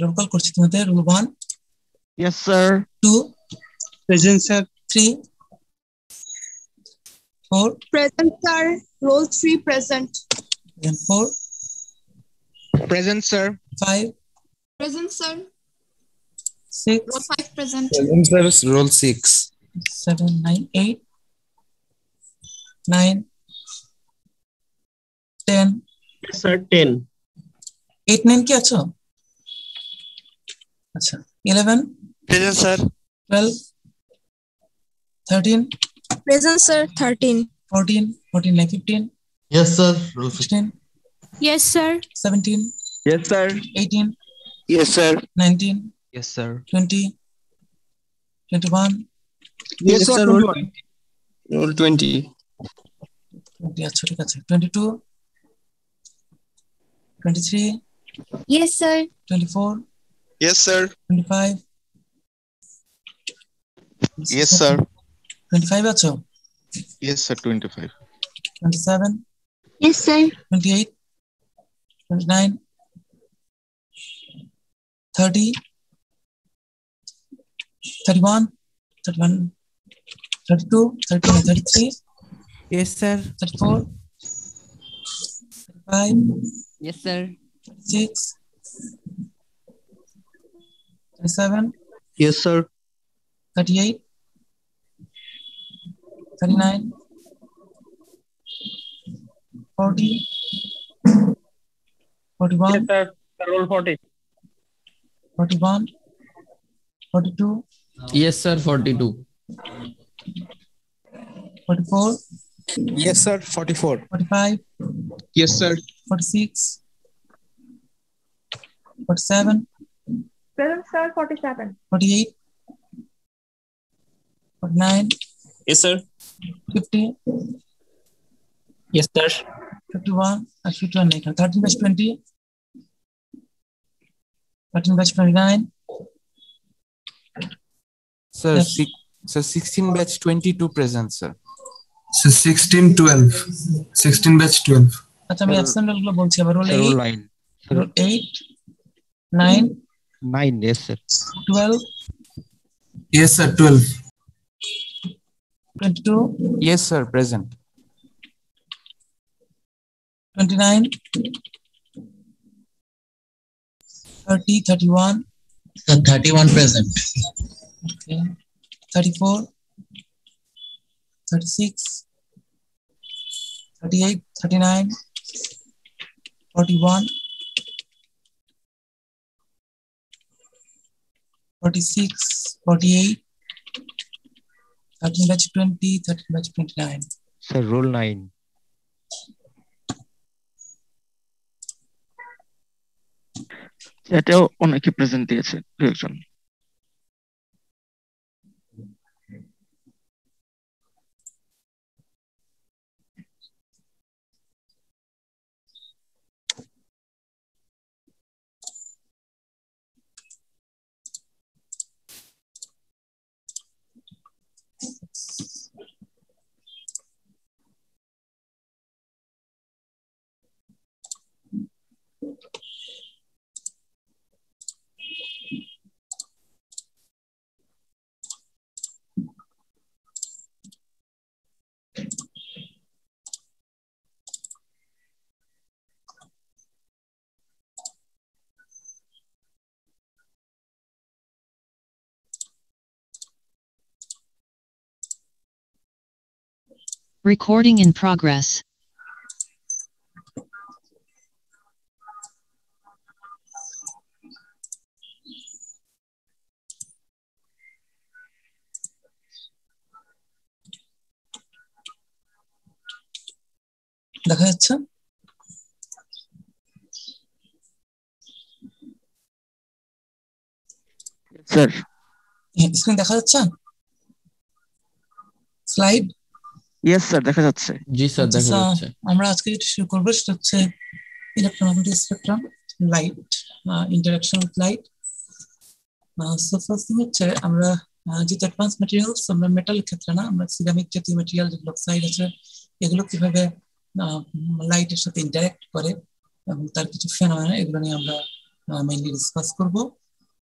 Roll call করছি তোমাদের। Rule 1, Yes, sir. 2, Present, sir. 3, 4, Present, sir. Roll 3 present. then 4, Present, sir. 5, Present, sir. 6, Roll 5 present. Present, sir. Roll 6. 7, 9, 8, 9, 10, Yes, sir. 10. 8, 9 কি আছো? আচ্ছা, 11, Present, sir. 12, 13, Present, sir. 13. 14, 14, 15, Yes, sir. Roll 16, Yes, sir. 17, Yes, sir. 18, Yes, sir. 19, Yes, sir. 20, 21, Yes, sir. Roll 20. 20 আচ্ছা, ঠিক আছে, 22, 23, Yes, sir. 24, Yes, sir. 25, Yes, sir. 25 আছো? Yes, sir. 25. 27, Yes, sir. 28, 29, 30, 31, 31, 32, 33, 33, Yes, sir. 34, 35, Yes, sir. 36, 37, Yes, sir. 38, 39, 40, 41, sir. Roll 40. 41, 42, Yes, sir. 42. 44, Yes, sir. 44. 45, Yes, sir. 46, 47, Present, sir. 47. 48, 49, Yes, sir. 50, Yes, sir. 51, আর 51 নেই, 13/20, 13/29, Sir, Yes. sir, 16 batch 22 present, sir. So 16, 12. 16 batch 12. আচ্ছা আমি absent গুলো বলছি আবার। Roll Sir, 8, roll 9. Roll 8, 9, 9. Yes, sir. 12, Yes, sir. 12. 22, Yes, sir. Present. 29, 30, 31, Sir, 31 present. okay, 34, 36, 38, 39, 41, 46, 48, 13/20, 13/29. Sir, roll 9. এটাও অনেকে present দিয়েছে দুজন। Recording in progress. দেখা যাচ্ছে? স্যার স্ক্রিন দেখা যাচ্ছে? স্লাইড? ইয়েস স্যার দেখা যাচ্ছে। জি স্যার দেখা যাচ্ছে। আমরা আজকে যেটা শুরু করবো সেটা হচ্ছে electromagnetic spectrum, light, interaction with light. So first thing হচ্ছে আমরা যেহেতু অ্যাডভান্স ম্যাটেরিয়ালস, আমরা মেটালের ক্ষেত্রে না, আমরা সিরামিক জাতীয় ম্যাটেরিয়াল যেগুলো অক্সাইড আছে এগুলো কিভাবে লাইটের সাথে ইন্টারঅ্যাক্ট করে এবং তার কিছু ফেনোমেনা, এগুলো নিয়ে আমরা মেইনলি ডিসকাস করব।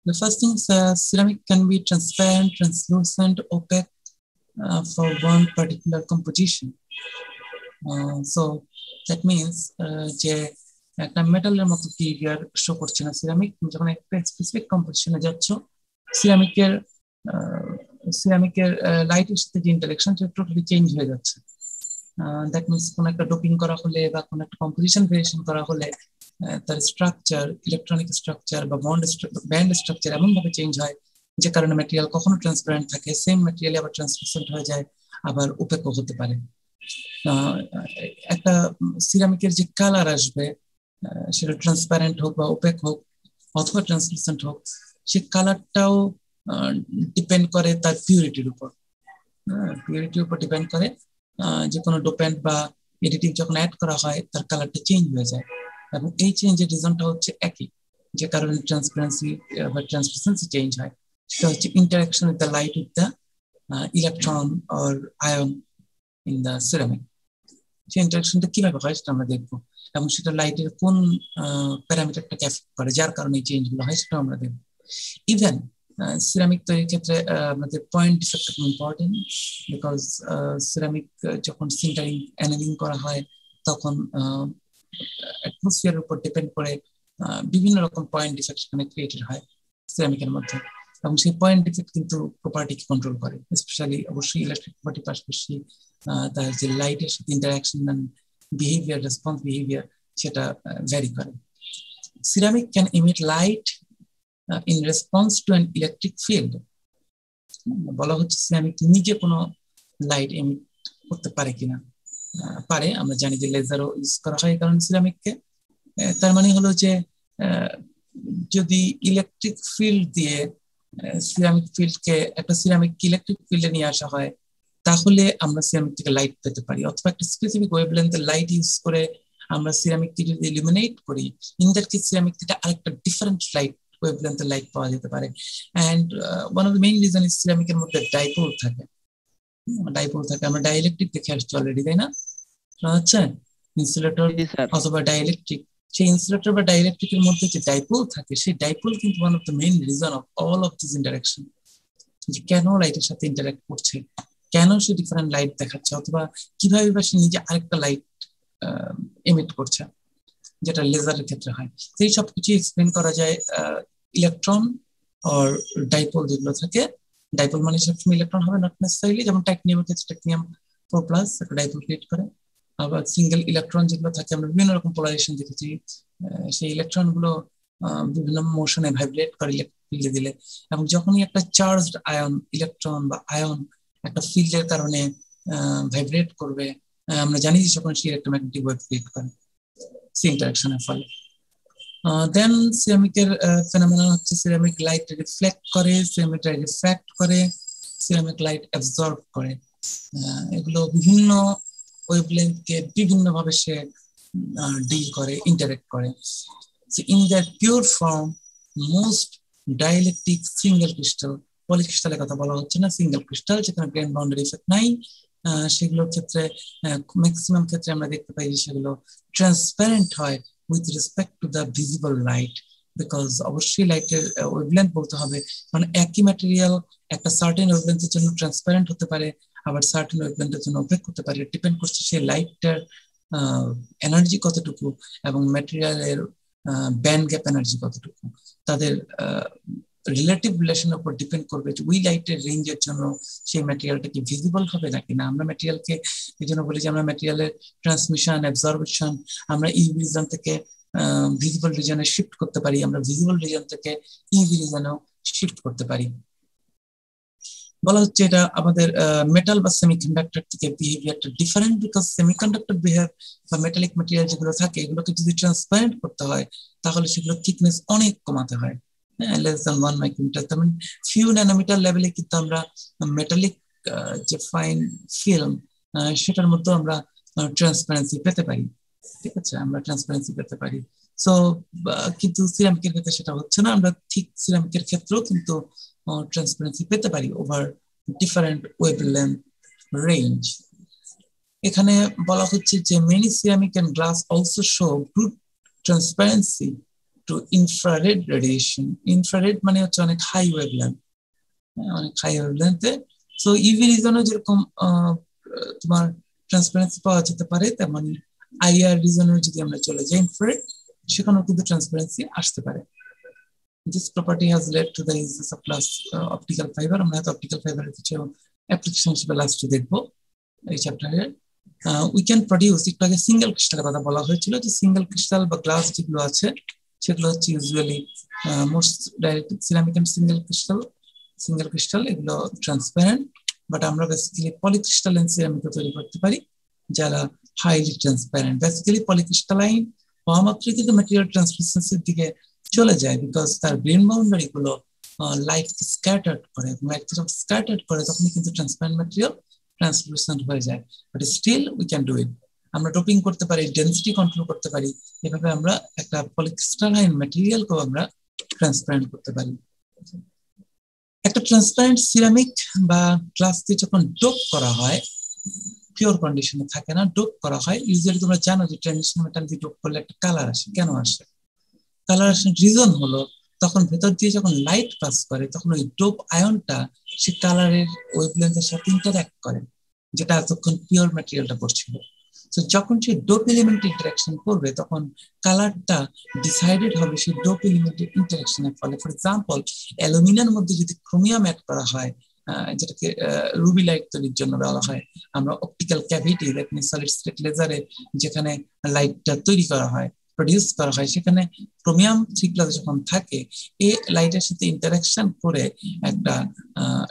The first thing is ceramic can be transparent, translucent, opaque for one particular composition. So that means যে একটা মেটালের মতো বিহেভিয়ার শো করছে না সিরামিক। যখন একটা স্পেসিফিক কম্পোজিশনে যাচ্ছ, সিরামিকের লাইটের সাথে যে ইন্টারেকশন সেটা টোটালি চেঞ্জ হয়ে যাচ্ছে। দ্যাট মিনস কোন একটা ডোপিং করা হলে বা কোন একটা কম্পোজিশন ভেরিয়েশন করা হলে তার স্ট্রাকচার, ইলেকট্রনিক স্ট্রাকচার বা ব্যান্ড স্ট্রাকচার এমন ভাবে চেঞ্জ হয় যে কারণে ম্যাটেরিয়াল কখনো ট্রান্সপারেন্ট থাকে, সেম ম্যাটেরিয়াল আবার ট্রান্সলুসেন্ট হয়ে যায়, আবার ওপেকও হতে পারে। একটা সিরামিকের যে কালার আসবে সেটা ট্রান্সপারেন্ট হোক বা ওপেক হোক অথবা ট্রান্সলুসেন্ট হোক, সে কালারটাও ডিপেন্ড করে তার পিউরিটির উপর। পিউরিটির উপর ডিপেন্ড করে, যে কোনো ডোপেন্ট বা এডিটিভ যখন অ্যাড করা হয় তার কালারটা চেঞ্জ হয়ে যায়, এবং এই চেঞ্জের রিজনটা হচ্ছে একই, যে কারণে ট্রান্সপারেন্সি বা ট্রান্সলুসেন্সি চেঞ্জ হয়। সেটা হচ্ছে interaction with the light with the electron or ion in the ceramic. সেই ইন্টারাকশনটা কিভাবে হয় সেটা আমরা দেখবো, এবং সেটা লাইটের কোন প্যারামিটারটাকে এফেক্ট করে যার কারণে এই চেঞ্জগুলো হয় সেটাও আমরা দেখবো। ইভেন সিরামিক তৈরির ক্ষেত্রে আমাদের পয়েন্ট ডিফেক্ট খুব ইম্পর্টেন্ট, বিকজ সিরামিক যখন সিন্টারিং অ্যানেলিং করা হয় তখন অ্যাটমসফিয়ারের উপর ডিপেন্ড করে বিভিন্ন রকম পয়েন্ট ডিফেক্ট সেখানে ক্রিয়েটেড হয় সিরামিকের মধ্যে, এবং সেই পয়েন্ট ডিফেক্ট কিন্তু প্রপার্টিকে কন্ট্রোল করে। স্পেশালি অবশ্যই ইলেকট্রিক প্রপার্টি পাশাপাশি তার যে লাইটের সাথে interaction and behaviour, response behaviour, সেটা ভ্যারি করে। Ceramic can emit light in response to an electric field. বলা হচ্ছে সিরামিক নিজে কোনো লাইট এমিট করতে পারে কিনা। পারে, আমরা জানি যে লেজারও ইউজ করা হয় কারণ সিরামিককে। তার মানে হলো যে যদি ইলেকট্রিক ফিল্ড দিয়ে সিরামিক ফিল্ডকে, একটা সিরামিক ইলেকট্রিক ফিল্ডে নিয়ে আসা হয়, তাহলে আমরা সিরামিক থেকে লাইট পেতে পারি। অথবা একটা স্পেসিফিক ওয়েভলেন্থের লাইট ইউজ করে আমরা সিরামিককে যদি ইলুমিনেট করি, ইন দ্যাট কেস সিরামিক থেকে আরেকটা ডিফারেন্ট লাইট ওয়েভলেন্থের লাইট পাওয়া যেতে পারে। And one of the main reason is সিরামিকের মধ্যে ডাইপোল থাকে। আমরা ডাইইলেকট্রিক দেখে আসছি অলরেডি, তাই না? আচ্ছা, ইনসুলেটর অথবা ডাইইলেকট্রিক, সেই ইনসুলেটর বা ডাইইলেকট্রিকের মধ্যে যে ডাইপোল থাকে, সেই ডাইপোল কিন্তু one of the main reason of all of this interaction, যে কেন লাইটের সাথে ইন্টারাক্ট করছে, কেন সে ডিফারেন্ট লাইট দেখাচ্ছে, অথবা কিভাবে বা সে নিজে আরেকটা লাইট এমিট করছে, যেটা লেজারের ক্ষেত্রে হয়। সেই সবকিছু এক্সপ্লেন করা যায় ইলেকট্রন আর ডাইপোল যেগুলো থাকে। ডাইপোল মানে সবসময় ইলেকট্রন হবে, নট নেসেসারিলি, যেমন টেকনিয়ামের ক্ষেত্রে টেকনিয়াম 4+ একটা ডাইপোল ক্রিয়েট করে। আবার সিঙ্গেল ইলেকট্রন যেগুলো থাকে, আমরা বিভিন্ন রকম পোলারাইজেশন দেখেছি, সেই ইলেকট্রন গুলো বিভিন্ন মোশনে ভাইব্রেট করে ইলেকট্রিক ফিল্ডে দিলে, এবং যখনই একটা চার্জড আয়ন, ইলেকট্রন বা আয়ন একটা ফিল্ডের কারণে ভাইব্রেট করবে, আমরা জানি যে যখন সে ইলেকট্রোম্যাগনেটিক ওয়েভ ক্রিয়েট করে সেই ইন্টারাকশনের ফলে। দেন সিরামিকের ফেনোমেনন হচ্ছে সিরামিক লাইট রিফ্লেক্ট করে, সিরামিক লাইট রিফ্র্যাক্ট করে, সিরামিক লাইট অ্যাবজর্ব করে। এগুলো বিভিন্ন ওয়েভলেন্থকে বিভিন্ন ভাবে সে ডিল করে, ইন্টারেক্ট করে। In that pure form most dielectric single crystal, পলিক্রিস্টালের কথা বলা হচ্ছে না, সিঙ্গেল ক্রিস্টাল যেখানে গ্রেন বাউন্ডারি ইফেক্ট নাই, সেগুলোর ক্ষেত্রে ম্যাক্সিমাম ক্ষেত্রে আমরা দেখতে পাই যে সেগুলো ট্রান্সপারেন্ট হয় with respect to the visible light, because অবশ্যই লাইটের ওয়েভলেন্থ বলতে হবে, মানে একই ম্যাটেরিয়াল একটা সার্টেন ওয়েভলেন্থের জন্য ট্রান্সপারেন্ট হতে পারে, আবার সার্টেন ওয়েভলেন্থের জন্য ওপেক হতে পারে। ডিপেন্ড করছে সেই লাইটটার এনার্জি কতটুকু এবং ম্যাটেরিয়ালের ব্যান্ড গ্যাপ এনার্জি কতটুকু, তাদের রিলেটিভ রিলেশনের উপর ডিপেন্ড করবে যে ওই লাইটের রেঞ্জের জন্য সেই ম্যাটেরিয়ালটা কি ভিজিবল হবে নাকি না। আমরা ম্যাটেরিয়ালকে এই জন্য বলি যে আমরা ম্যাটেরিয়ালের ট্রান্সমিশন, অ্যাবজর্বেশন আমরা ইউভি রিজন থেকে ভিজিবল রিজনে শিফট করতে পারি, আমরা ভিজিবল রিজন থেকে ইউভি রিজনেও শিফট করতে পারি। বলা হচ্ছে এটা আমাদের মেটাল বা সেমিকন্ডাক্টর থেকে বিহেভিয়ারটা ডিফারেন্ট, বিকজ সেমিকন্ডাক্টর বিহেভ বা মেটালিক ম্যাটেরিয়াল যেগুলো থাকে এগুলোকে যদি ট্রান্সপারেন্ট করতে হয় তাহলে সেগুলো থিকনেস অনেক কমাতে হয়, less than 1 micrometer, তার মানে ফিউ ন্যানোমিটার লেভেলে কিন্তু আমরা মেটালিক যে ফাইন ফিল্ম সেটার মধ্যে আমরা ট্রান্সপারেন্সি পেতে পারি। ঠিক আছে, আমরা ট্রান্সপারেন্সি পেতে পারি। সো কিন্তু সিরামিকের ক্ষেত্রে সেটা হচ্ছে না, আমরা ঠিক সিরামিকের ক্ষেত্রেও কিন্তু ট্রান্সপারেন্সি পেতে পারি ওভার ডিফারেন্ট ওয়েভলেন্থ রেঞ্জ। এখানে বলা হচ্ছে যে many ceramic and glass also show good transparency to infrared radiation. Infrared মানে হচ্ছে অনেক হাই ওয়েভলেন্থ, অনেক হাই ওয়েভলেন্থে। সো ইভি রিজনও যেরকম তোমার ট্রান্সপারেন্সি পাওয়া যেতে পারে, তেমন আইআর রিজনের যদি আমরা চলে যাই ইনফ্রারেড, সেখানেও কিন্তু ট্রান্সপারেন্সি আসতে পারে। This property has led to the uses of glass optical fiber. আমরা হয়তো অপটিক্যাল ফাইবারের কিছু অ্যাপ্লিকেশন হিসেবে লাস্টে দেখবো এই চ্যাপ্টারে। উই ক্যান প্রডিউস, একটু আগে সিঙ্গেল ক্রিস্টালের কথা বলা হয়েছিল, যে সিঙ্গেল ক্রিস্টাল বা গ্লাস যেগুলো আছে সেগুলো হচ্ছে usually most direct ceramic and single crystal, এগুলো ট্রান্সপারেন্ট। বাট আমরা বেসিক্যালি পলিক্রিস্টালাইন সিরামিকও তৈরি করতে পারি যারা হাইলি ট্রান্সপারেন্ট। বেসিক্যালি পলিক্রিস্টালাইন হওয়া মাত্রই কিন্তু ম্যাটেরিয়াল ট্রান্সলুসেন্সির দিকে চলে যায়, বিকজ তার গ্রেন বাউন্ডারি গুলো লাইট স্ক্যাটার্ড করে, এবং লাইট যখন স্ক্যাটার্ড করে তখনই কিন্তু ট্রান্সপারেন্ট ম্যাটেরিয়াল ট্রান্সলুসেন্ট হয়ে যায়। But still we can do it. আমরা ডোপিং করতে পারি, ডেনসিটি কন্ট্রোল করতে পারি, এভাবে আমরা একটা পলিক্রিস্টালাইন ম্যাটেরিয়ালকেও আমরা ট্রান্সপারেন্ট করতে পারি। একটা ট্রান্সপারেন্ট সিরামিক বা গ্লাস দিয়ে যখন ডোপ করা হয়, পিওর কন্ডিশনে থাকে না, ডোপ করা হয়, ইউজুয়ালি তোমরা জানো যে ট্রানজিশন মেটাল দিয়ে ডোপ করলে একটা কালার আসে। কেন আসে? কালার আসার রিজন হলো তখন ভেতর দিয়ে যখন লাইট পাস করে তখন ওই ডোপ আয়নটা সে কালারের ওয়েভলেন্থের সাথে ইন্টারঅ্যাক্ট করে, যেটা এতক্ষণ পিওর ম্যাটেরিয়ালটা পড়ছিল। তো যখন সেই ডোপ এলিমেন্ট ইন্টারাকশন করবে তখন কালারটা ডিসাইডেড হবে সেই ডোপ এলিমেন্টের ইন্টারাকশনের ফলে। ফর এক্সাম্পল, অ্যালুমিনিয়ামের মধ্যে যদি ক্রোমিয়াম অ্যাড করা হয়, যেটাকে রুবি লাইট তৈরির জন্য বলা হয়, আমরা optical cavity that means solid state লেজারে যেখানে লাইটটা তৈরি করা হয়, প্রডিউস করা হয়, সেখানে ক্রোমিয়াম 3+ যখন থাকে, এ লাইটের সাথে ইন্টারাকশন করে একটা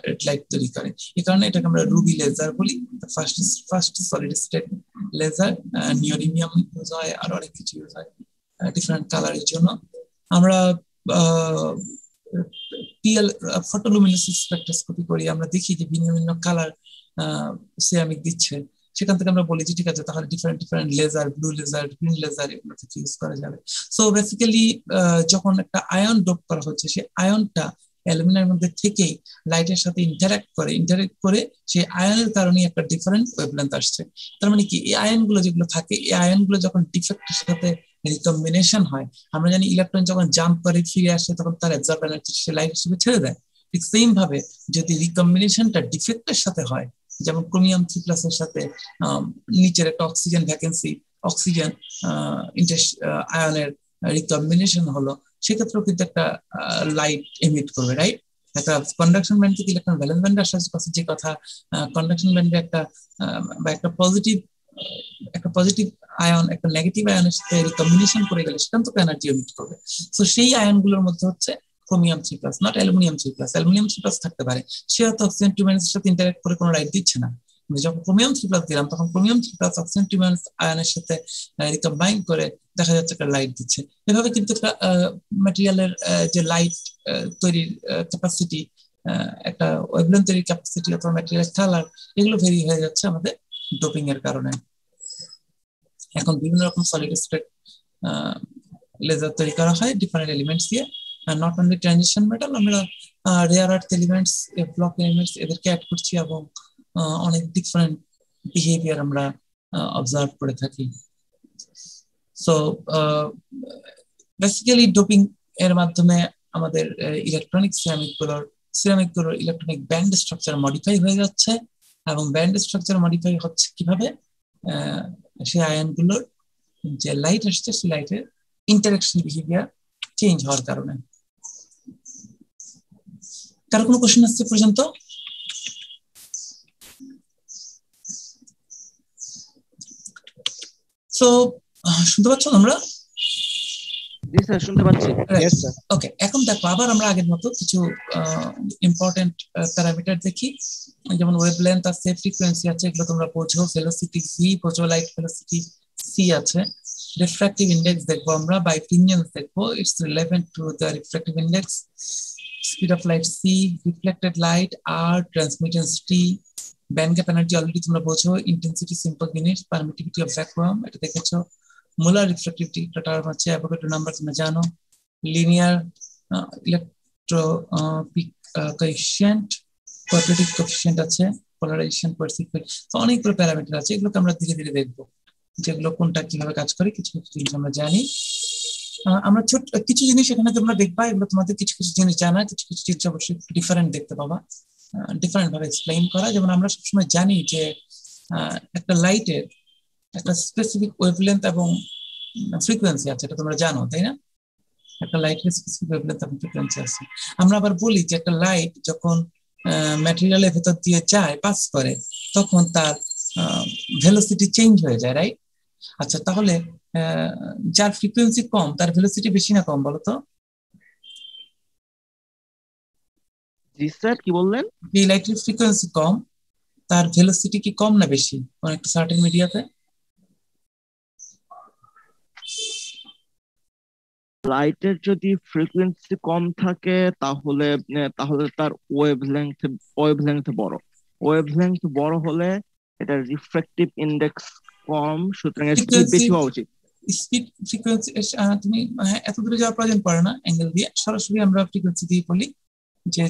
রেড লাইট তৈরি করে। এই কারণে এটাকে আমরা রুবি লেজার বলি। First solid state laser, neodymium use হয়, আর অনেক কিছু ইউজ হয় ডিফারেন্ট কালারের জন্য। আমরা পিএল ফটোলুমিনেসেন্স স্পেকট্রোস্কোপি করি, আমরা দেখি যে ভিন্ন ভিন্ন কালার সিরামিক দিচ্ছে, সেখান থেকে আমরা বলি যে ঠিক আছে তাহলে different laser, blue laser, green laser, এগুলো থেকে ইউজ করা যাবে। সো বেসিক্যালি যখন একটা আয়ন ডোপ করা হচ্ছে, সেই আয়নটা অ্যালুমিনিয়ামের মধ্যে থেকেই লাইটের সাথে ইন্টারঅ্যাক্ট করে সেই আয়নের কারণে একটা ডিফারেন্ট ওয়েভলেন্থ আসছে। তার মানে কি, এই আয়নগুলো যেগুলো থাকে, এই আয়নগুলো যখন ডিফেক্টের সাথে রিকম্বিনেশন হয়, আমরা জানি ইলেকট্রন যখন জাম্প করে ফিরে আসে তখন তার অ্যাবজর্ব এনার্জি সে লাইট হিসেবে ছেড়ে দেয়। ঠিক সেম ভাবে যদি রিকম্বিনেশনটা ডিফেক্টের সাথে হয়, যেমন ক্রোমিয়াম 3+ এর সাথে নিচের একটা অক্সিজেন ভ্যাকেন্সি, অক্সিজেন আয়নের রিকম্বিনেশন হলো, সেক্ষেত্রেও কিন্তু একটা লাইট এমিট করবে, রাইট? একটা কন্ডাকশন ব্যান্ড থেকে ইলেকট্রন ভ্যালেন্স ব্যান্ডে আসার যে কথা, কন্ডাকশন ব্যান্ডে একটা পজিটিভ আয়ন একটা নেগেটিভ আয়নের সাথে রিকম্বিনেশন করে গেলে সেখান থেকে এনার্জি এমিট করবে। তো সেই আয়নগুলোর মধ্যে হচ্ছে ক্রোমিয়াম 3+, নট অ্যালুমিনিয়াম 3+। অ্যালুমিনিয়াম 3+ থাকতে পারে, সে হয়তো অক্সিজেন 2- এর সাথে ইন্টারঅ্যাক্ট করে কোনো লাইট দিচ্ছে না, কিন্তু যখন ক্রোমিয়াম 3+ দিলাম তখন ক্রোমিয়াম 3+ অক্সিজেন 2- আয়নের সাথে রিকম্বাইন করে দেখা যাচ্ছে একটা লাইট দিচ্ছে। এভাবে কিন্তু একটা ম্যাটেরিয়ালের যে লাইট তৈরির ক্যাপাসিটি, একটা ওয়েভলেন্থ তৈরির ক্যাপাসিটি অথবা ম্যাটেরিয়াল কালার, এগুলো ভেরি হয়ে যাচ্ছে আমাদের ডোপিং এর কারণে। এখন বিভিন্ন রকম সলিড স্টেট লেজার তৈরি করা হয় ডিফারেন্ট এলিমেন্টস দিয়ে, নট অনলি ট্রানজিশন মেটাল, আমরা rare earth elements, block elements এদেরকে অ্যাড করছি, এবং অনেক ডিফারেন্ট বিহেভিয়ার আমরা অবজার্ভ করে থাকি। সো বেসিক্যালি ডোপিং এর মাধ্যমে আমাদের ইলেকট্রনিক সিরামিকগুলোর ইলেকট্রনিক ব্যান্ড স্ট্রাকচার মডিফাই হয়ে যাচ্ছে, এবং ব্যান্ড স্ট্রাকচার মডিফাই হচ্ছে কিভাবে, সেই আয়নগুলোর যে লাইট আসছে সেই লাইটের ইন্টারাকশন বিহেভিয়ার চেঞ্জ হওয়ার কারণে। কারো কোনো কোশ্চেন আসছে পর্যন্ত? সো শুনতে পাচ্ছ তোমরা? জি স্যার, শুনতে পাচ্ছি। ওকে, এখন দেখো আবার আমরা আগের মতো কিছু ইম্পর্টেন্ট প্যারামিটার দেখি, যেমন ওয়েভলেন্থ আছে, ফ্রিকোয়েন্সি আছে, এগুলো তোমরা বোঝো, ভেলোসিটি ভি বোঝো, লাইট ভেলোসিটি সি আছে, রিফ্র্যাক্টিভ ইন্ডেক্স দেখবো আমরা, বাইফিনিয়ন্স দেখবো, it's relevant to the refractive index, speed of light C, reflected light R, transmittance T, band gap energy already তোমরা বোঝো, intensity simple units, permittivity of vacuum এটা দেখেছো, মোলার রিফ্লেক্টিভিটি একটা টার্ম আছে, অ্যাভোগাড্রো নাম্বার তোমরা জানো, লিনিয়ার ইলেকট্রোপিক কোএফিশিয়েন্ট, কোয়াড্রেটিক কোএফিশিয়েন্ট আছে, polarisation পারসিকুয়েন্ট, তো অনেকগুলো প্যারামিটার আছে, এগুলোকে আমরা ধীরে ধীরে দেখবো যেগুলো কোনটা কিভাবে কাজ করে, কিছু কিছু জিনিস আমরা জানি। আমরা ছোট কিছু জিনিস এখানে তোমরা দেখবা, এগুলো তোমাদের কিছু কিছু জিনিস জানা, কিছু কিছু জিনিস অবশ্যই ডিফারেন্ট দেখতে পাবা, ডিফারেন্ট ভাবে এক্সপ্লেইন করা। যেমন আমরা সবসময় জানি যে একটা লাইটের একটা স্পেসিফিক ওয়েভলেন্থ এবং ফ্রিকোয়েন্সি আছে, এটা তোমরা জানো তাই না? একটা লাইটের স্পেসিফিক ওয়েভলেন্থ এবং ফ্রিকোয়েন্সি আছে। আমরা আবার বলি যে একটা লাইট যখন ম্যাটেরিয়ালের ভেতর দিয়ে যায়, পাস করে, তখন তার ভেলোসিটি চেঞ্জ হয়ে যায়, রাইট? আচ্ছা, তাহলে যার ফ্রিকোয়েন্সি কম তার ভেলোসিটি বেশি না কম বলো তো? জি স্যার, কি বললেন? এই লাইটের ফ্রিকোয়েন্সি কম, তার ভেলোসিটি কি কম না বেশি কোন একটা সার্টেন মিডিয়াতে? লাইটের যদি ফ্রিকোয়েন্সি কম থাকে তাহলে তার ওয়েভলেংথ বড়। ওয়েভলেংথ বড় হলে এটার রিফ্র্যাক্টিভ ইন্ডেক্স কম, সুতরাং স্পিড বেশি হওয়া উচিত। স্পিড ফ্রিকোয়েন্সি তুমি এত দূরে যাওয়ার প্রয়োজন পড়ে না অ্যাঙ্গেল দিয়ে, সরাসরি আমরা ফ্রিকোয়েন্সি দিয়ে বলি যে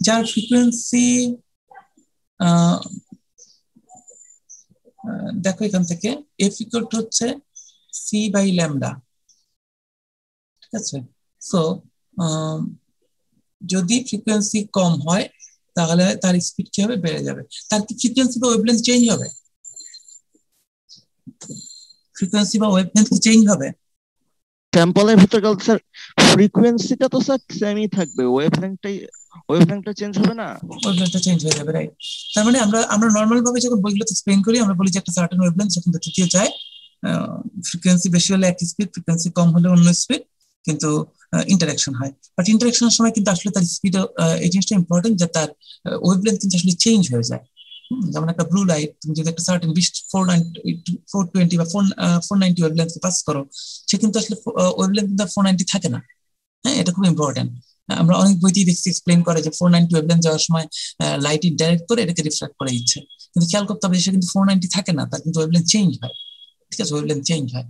যার ফ্রিকোয়েন্সি দেখো এখান থেকে এফ ইকুয়াল টু হচ্ছে সি বাই ল্যামডা, ঠিক আছে? সো যদি ফ্রিকোয়েন্সি কম হয় তাহলে তার স্পিড কি হবে? বেড়ে যাবে। তার কি ফ্রিকোয়েন্সি বা ওয়েভলেন্থ চেঞ্জ হবে? ফ্রিকোয়েন্সি বা ওয়েভলেন্থ কি চেঞ্জ হবে? স্যাম্পলের ভিতরে গেলে স্যার ফ্রিকোয়েন্সিটা তো স্যার সেমই থাকবে, ওয়েভলেংথটা চেঞ্জ হবে না, ওয়েভলেন্থটা চেঞ্জ হয়ে যাবে, রাইট? তার মানে আমরা নরমাল ভাবে যখন বইগুলোতে এক্সপ্লেইন করি আমরা বলি যে একটা সার্টেন ওয়েভলেন্থ যখন ভেতর দিয়ে যায়, ফ্রিকোয়েন্সি বেশি হলে এক স্পিড, ফ্রিকোয়েন্সি কম হলে অন্য স্পিড, কিন্তু ইন্টারাকশন হয়। বাট ইন্টারাকশনের সময় কিন্তু আসলে তার স্পিড, এই জিনিসটা ইম্পর্টেন্ট যে তার ওয়েভলেন্থ কিন্তু আসলে চেঞ্জ হয়ে যায়। যেমন একটা ব্লু লাইট তুমি যদি একটা সার্টেন 420 বা 490 ওয়েভলেন্থ পাস করো, সে কিন্তু আসলে ওয়েভলেন্থ কিন্তু 490 থাকে না। হ্যাঁ, এটা খুব ইম্পর্টেন্ট। আমরা অনেক বইতেই দেখছি এক্সপ্লেইন করে যে 490 ওয়েভলেন্থ যাওয়ার সময় লাইট ইনডাইরেক্ট করে এটাকে রিফ্লেক্ট করে দিচ্ছে, কিন্তু খেয়াল করতে হবে সে কিন্তু 490 থাকে না, তার কিন্তু ওয়েভলেন্থ চেঞ্জ হয়, ঠিক আছে? ওয়েভলেন্থ চেঞ্জ হয়,